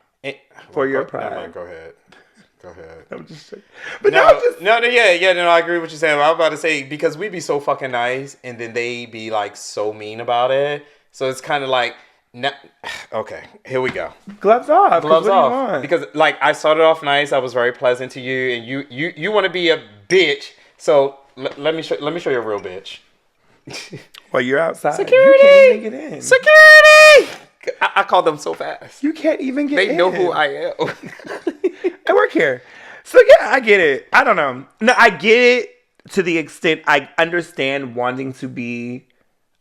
for your pride. Go ahead. I'm just saying. But no, I agree with what you're saying. I was about to say, because we be so fucking nice and then they be like so mean about it. So it's kind of like, okay, here we go. Gloves off. Gloves off. Because like I started off nice. I was very pleasant to you, and you want to be a bitch. So let me show you a real bitch. Well, you're outside. Security. You can't even get in. Security. I call them so fast. You can't even get in. They know who I am. I work here. So yeah, I get it. I don't know. No, I get it to the extent I understand wanting to be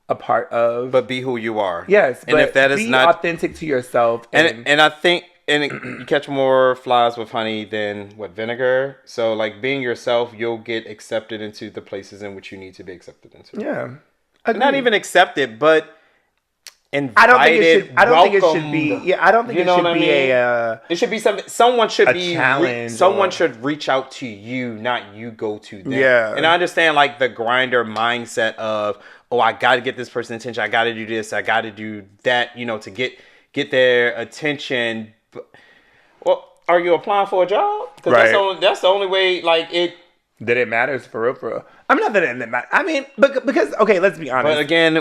a part of. But be who you are. Yes. And if that is be not authentic to yourself. And I think you catch more flies with honey than vinegar. So like being yourself, you'll get accepted into the places in which you need to be accepted into. Yeah. Not even accepted, but invited, I don't think it should be. Yeah, I don't think it should be it should be something. Someone should be challenge. Someone should reach out to you, not you go to them. Yeah. And I understand like the grinder mindset of, oh, I got to get this person's attention. I got to do this. I got to do that. To get their attention. Well, are you applying for a job? Because that's the only way, like, that it matters for real. I mean, not that it matters. I mean, because, okay, let's be honest. But again,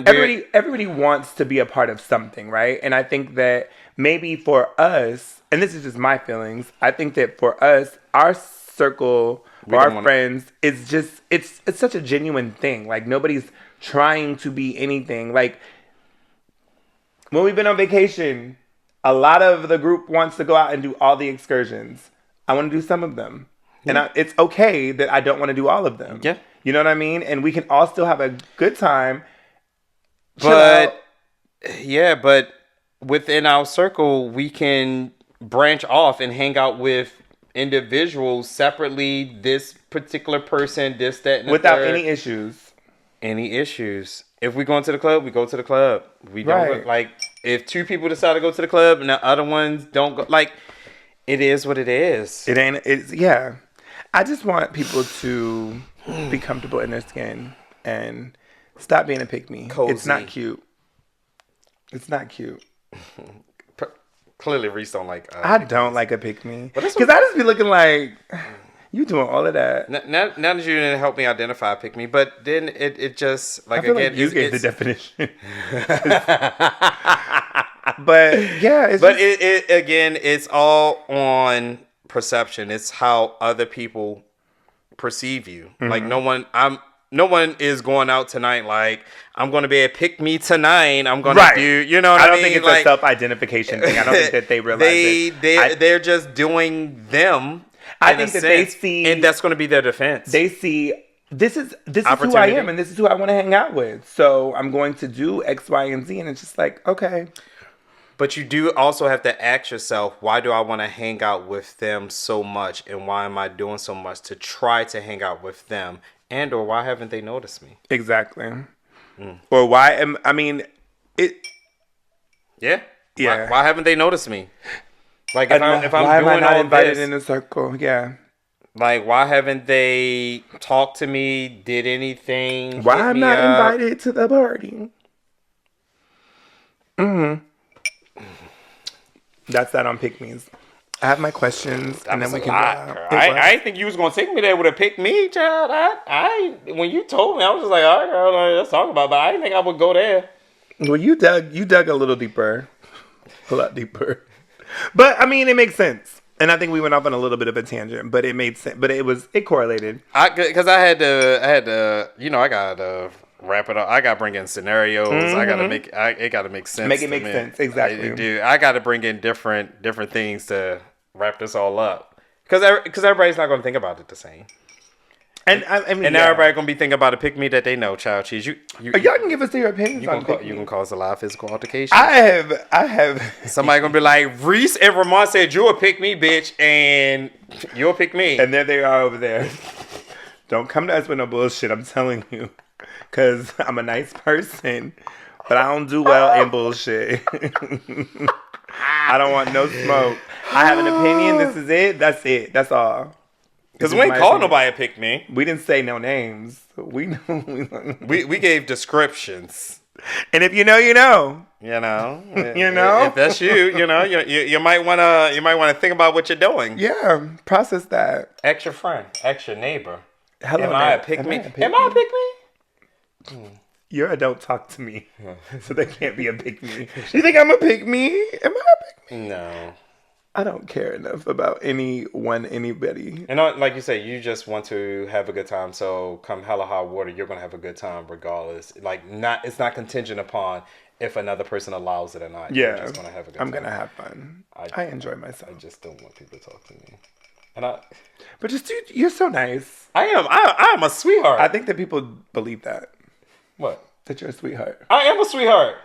everybody wants to be a part of something, right? And I think that maybe for us, and this is just my feelings, I think that for us, our circle or our friends is just, it's such a genuine thing. Like, nobody's trying to be anything. Like, when we've been on vacation, a lot of the group wants to go out and do all the excursions. I want to do some of them. And it's okay that I don't want to do all of them. Yeah. You know what I mean? And we can all still have a good time. But within our circle, we can branch off and hang out with individuals separately. This particular person, this, that, and without third. any issues. Any issues. If we go into the club, we go to the club. We don't like if two people decide to go to the club and the other ones don't go. Like, it is what it is. Yeah. I just want people to be comfortable in their skin and stop being a pick-me. Cozy. It's not cute. It's not cute. Clearly, Reese don't like. I don't like a pick-me because I just be looking like you doing all of that. Now that you didn't help me identify pick-me, but then it just like I feel again like you gave the definition. But yeah, it's all on perception. It's how other people perceive you. Mm-hmm. Like no one is going out tonight like I'm going to be a pick me tonight. I'm going to do, you know what I mean? I don't think it's like, a self-identification thing. I don't think that they realize they're just doing them. I think that they see, and that's going to be their defense. They see this is who I am and this is who I want to hang out with. So I'm going to do X, Y, and Z, and it's just like, okay. But you do also have to ask yourself, why do I want to hang out with them so much? And why am I doing so much to try to hang out with them? And or why haven't they noticed me? Exactly. Or why Yeah. Yeah. Why haven't they noticed me? Like if I'm why doing am I not all invited this, in the circle? Yeah. Like why haven't they talked to me? Did anything? Why I'm not invited to the party? That's that on pick me's. I have my questions, and then we can. I didn't think you was gonna take me there with a pick me, child. I when you told me, I was just like, all right, girl, let's talk about it. But I didn't think I would go there. Well, you dug a little deeper, a lot deeper. But I mean, it makes sense, and I think we went off on a little bit of a tangent, but it made sense. But it correlated. Because I had to, you know, I gotta wrap it up. I gotta bring in scenarios. I gotta make it gotta make sense. Make it make sense, exactly. I gotta bring in different things to wrap this all up. Because everybody's not gonna think about it the same. And I mean, now everybody gonna be thinking about a pick me that they know. Child cheese. Y'all can give us your opinions. You can cause a lot of physical altercation. I have. Somebody gonna be like, Reese and Ramont said you a pick me, bitch, and you'll pick me. And there they are over there. Don't come to us with no bullshit. I'm telling you. Because I'm a nice person, but I don't do well in bullshit. I don't want no smoke. I have an opinion. This is it. That's it. That's all. Because we ain't called nobody to pick me. We didn't say no names. We gave descriptions. And if you know, you know. You know. You know. If that's you know, you might wanna think about what you're doing. Yeah. Process that. Ask your friend. Ask your neighbor. Hello, Am I a pick me? Am I a pick me? You're a don't talk to me. So they can't be a pick me. You think I'm a pick me? Am I a pick me? No. I don't care enough about anybody. And like you say, you just want to have a good time. So come hella hot water, you're gonna have a good time regardless. It's not contingent upon if another person allows it or not. Yeah, you're just gonna have a good time. I'm gonna have fun. I enjoy myself. I just don't want people to talk to me. But just dude, you're so nice. I am a sweetheart. I think that people believe that. What? That you're a sweetheart. I am a sweetheart.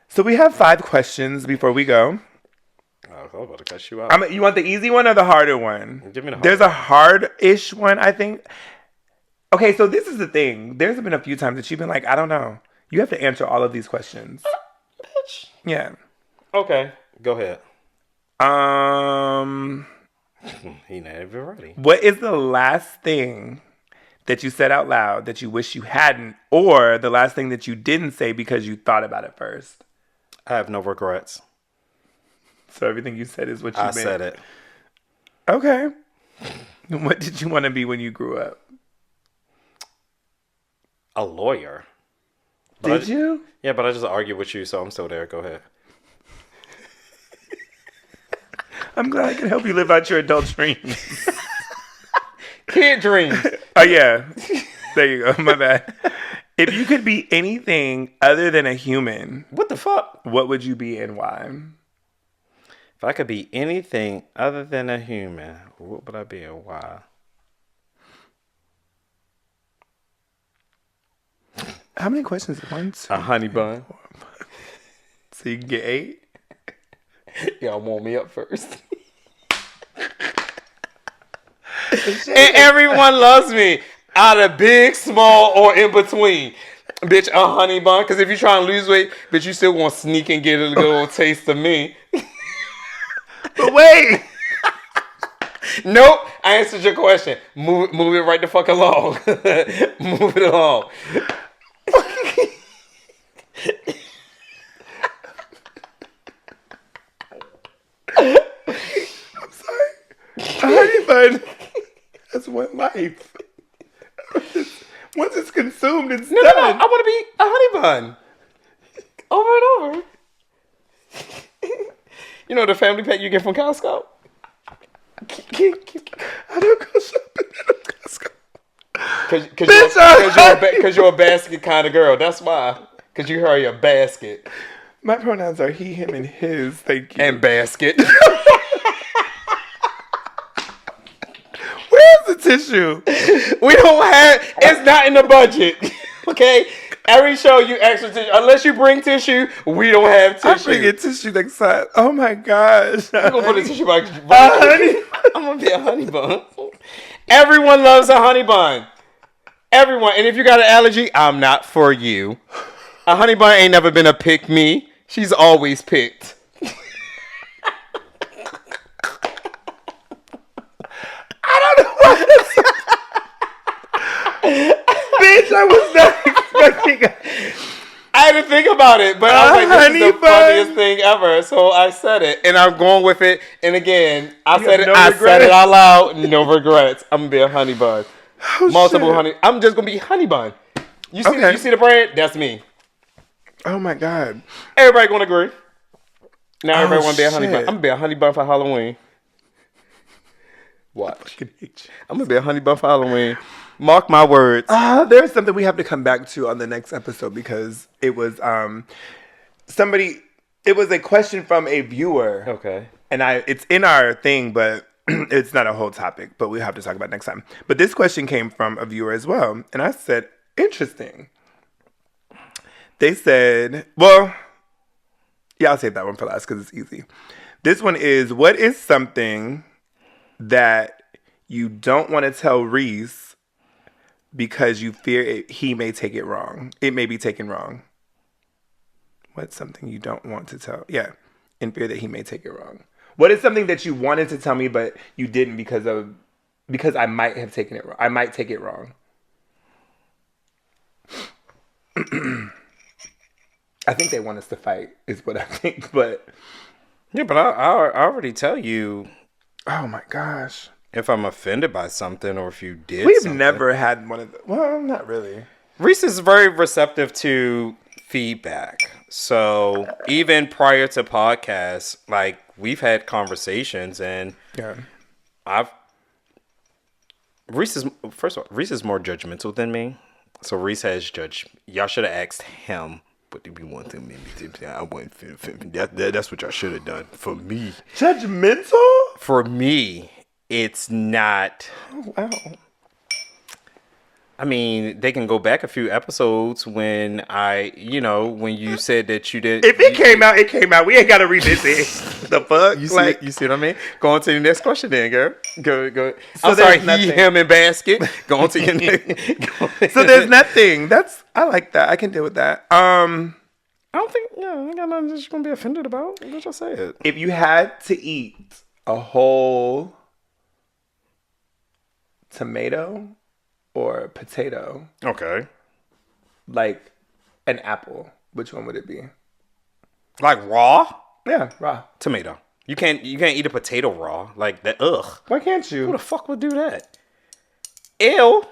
So we have 5 questions before we go. I was about to cut you out. You want the easy one or the harder one? Give me the hard. There's a hard-ish one, I think. Okay, so this is the thing. There's been a few times that you've been like, I don't know. You have to answer all of these questions. Bitch. Yeah. Okay, go ahead. He not even ready. What is the last thing that you said out loud that you wish you hadn't, or the last thing that you didn't say because you thought about it first? I have no regrets. So everything you said is what you meant. I said it. Okay. What did you want to be when you grew up? A lawyer. Did you? Yeah, but I just argued with you, so I'm still there. Go ahead. I'm glad I can help you live out your adult dreams. Kid dreams. Oh, yeah. There you go. My bad. If you could be anything other than a human, What the fuck? what would you be and why? If I could be anything other than a human, what would I be and why? How many questions at once? A honey bun. So you can get 8? Y'all warm me up first. And everyone loves me. Out of big, small, or in between. Bitch, a honey bun. Because if you're trying to lose weight, bitch, you still want to sneak and get a little taste of me. But wait! Nope. I answered your question. Move it right the fuck along. Move it along. I'm sorry. A honey bun. That's one life. Once it's consumed, it's done. No. I want to be a honey bun. Over and over. You know the family pack you get from Costco? I don't go shopping at Costco. Because you're a basket kind of girl. That's why. Because you carry a basket. My pronouns are he, him, and his. Thank you. And basket. Where's the tissue? We don't have. It's not in the budget. Okay? Every show you extra tissue. Unless you bring tissue, we don't have tissue. I'm bringing tissue next time. Oh my gosh. I'm going to put a tissue box. I'm going to be a honey bun. Everyone loves a honey bun. Everyone. And if you got an allergy, I'm not for you. A honey bun ain't never been a pick me. She's always picked. I don't know what. Bitch, I was not expecting. I had to think about it, but I was like, this is the bun. funniest thing ever. So I said it, and I'm going with it. And again, I said it regrets? out loud. No regrets. I'm going to be a honey bun. Oh, Multiple shit. honey. I'm just going to be honey bun. You see, Okay. you see the brand? That's me. Oh my god. Everybody going to agree. Now everybody want to be a honey shit. bun. I'm going to be a honey bun for Halloween. Watch. I'm going to be a honey bun for Halloween. Mark my words. There's something we have to come back to on the next episode because it was it was a question from a viewer. Okay. And it's in our thing, but it's not a whole topic, but we have to talk about it next time. But this question came from a viewer as well. And I said, interesting. They said, well, yeah, I'll save that one for last because it's easy. This one is, what is something that you don't want to tell Reese because you fear he may take it wrong? It may be taken wrong. What's something you don't want to tell? Yeah, in fear that he may take it wrong. What is something that you wanted to tell me but you didn't because I might have taken it wrong? I might take it wrong. I think they want us to fight, is what I think. But Yeah, but I already tell you oh my gosh, if I'm offended by something or if you did we've something. never had one of the. Well, not really. Reese is very receptive to feedback. So even prior to podcasts, like we've had conversations and Yeah. Reese is more judgmental than me. So Reese has judged. Y'all should have asked him. What did we want to make me do? I went. That's what y'all should have done for me. Judgmental? For me, it's not. Oh, wow. I mean, they can go back a few episodes when when you said that you did. If it came out, it came out. We ain't got to revisit. The fuck? You see what I mean? Go on to the next question then, girl. Go. So I'm sorry, there's he, nothing. him, and basket. Go on to your next. So there's nothing. I like that. I can deal with that. I don't think, I ain't got nothing that you're going to be offended about. Let's just say it. If you had to eat a whole tomato or potato, Okay. like an apple, which one would it be? Like raw? Yeah, raw. Tomato. You can't eat a potato raw like that. Ugh. Why can't Who you? the fuck would do that? Ew.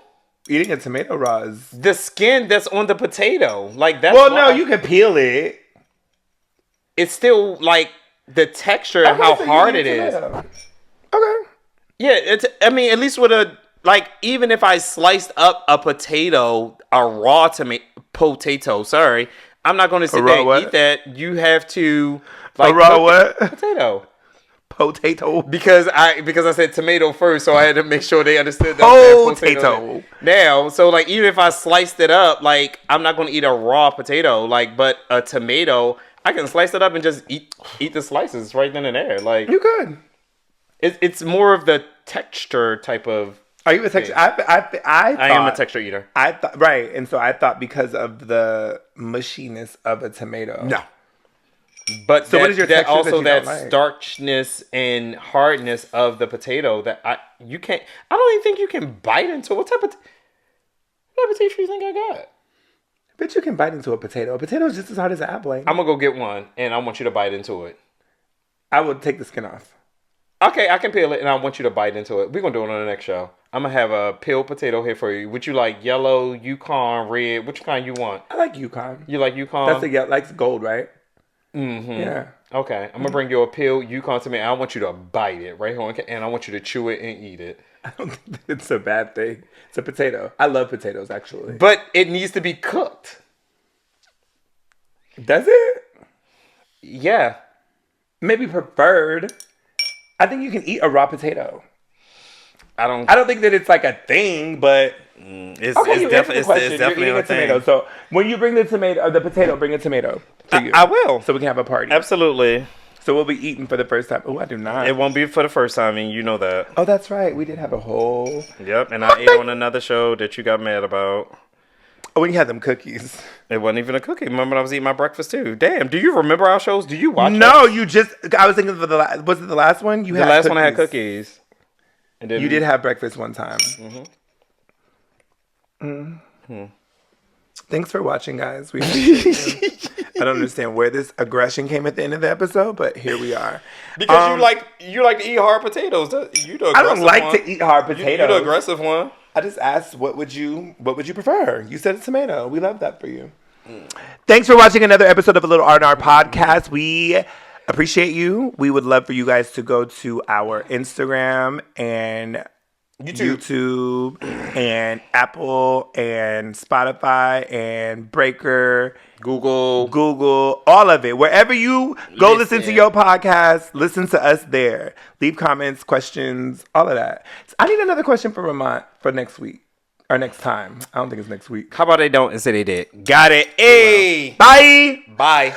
Eating a tomato raw is... The skin that's on the potato, like that's. Well, no, you can peel it. It's still like the texture and how so you hard eat it is. tomato. Okay. Yeah, it's. I mean, at least with a like, even if I sliced up a potato, a raw potato. Sorry, I'm not going to sit there and eat that. You have to like a raw what? Potato. Potato. Because I said tomato first, so I had to make sure they understood that. Potato. Now, so like even if I sliced it up, like I'm not going to eat a raw potato, like but a tomato, I can slice it up and just eat the slices right then and there. Like You could. It's more of the texture type of. Are you a texture? I am a texture eater. I thought right, and so I thought because of the mushiness of a tomato. No. But so what is your texture also that that starchness and hardness of the potato that I don't even think you can bite into. What type of texture you think I got? Bet you can bite into a potato. A potato is just as hard as an apple. I'm gonna go get one, and I want you to bite into it. I will take the skin off. Okay, I can peel it, and I want you to bite into it. We're gonna do it on the next show. I'm gonna have a peeled potato here for you. Would you like yellow, Yukon, red? Which kind you want? I like Yukon. You like Yukon? That's like gold, right? Mm-hmm. Yeah. Okay, I'm gonna bring you a peeled Yukon tomato. I want you to bite it right here, and I want you to chew it and eat it. I don't think it's a bad thing. It's a potato. I love potatoes, actually. But it needs to be cooked. Does it? Yeah. Maybe preferred. I think you can eat a raw potato. I don't think that it's like a thing, but it's You're definitely eating a tomato. So when you bring the potato, bring a tomato for you. I will. So we can have a party. Absolutely. So we'll be eating for the first time. Oh, I do not. It won't be for the first time, and you know that. Oh, that's right. We did have a whole. Yep, and I ate on another show that you got mad about. Oh, when you had them cookies. It wasn't even a cookie. Remember, I was eating my breakfast too. Damn, do you remember our shows? Do you watch? No, you just. I was thinking of was it the last one? The last one I had cookies. And then you did have breakfast one time. Thanks for watching, guys. We appreciate you. I don't understand where this aggression came at the end of the episode, but here we are. Because you like to eat hard potatoes. You the aggressive I don't like one. to eat hard potatoes. You're the aggressive one. I just asked, what would you prefer? You said a tomato. We love that for you. Thanks for watching another episode of ALilRandR Podcast. We appreciate you. We would love for you guys to go to our Instagram and YouTube and Apple and Spotify and Breaker, Google, all of it. Wherever you go listen to your podcast, listen to us there. Leave comments, questions, all of that. So I need another question for Ramont for next week or next time. I don't think it's next week. How about they don't and say they did? Got it. Hey. Bye. Bye.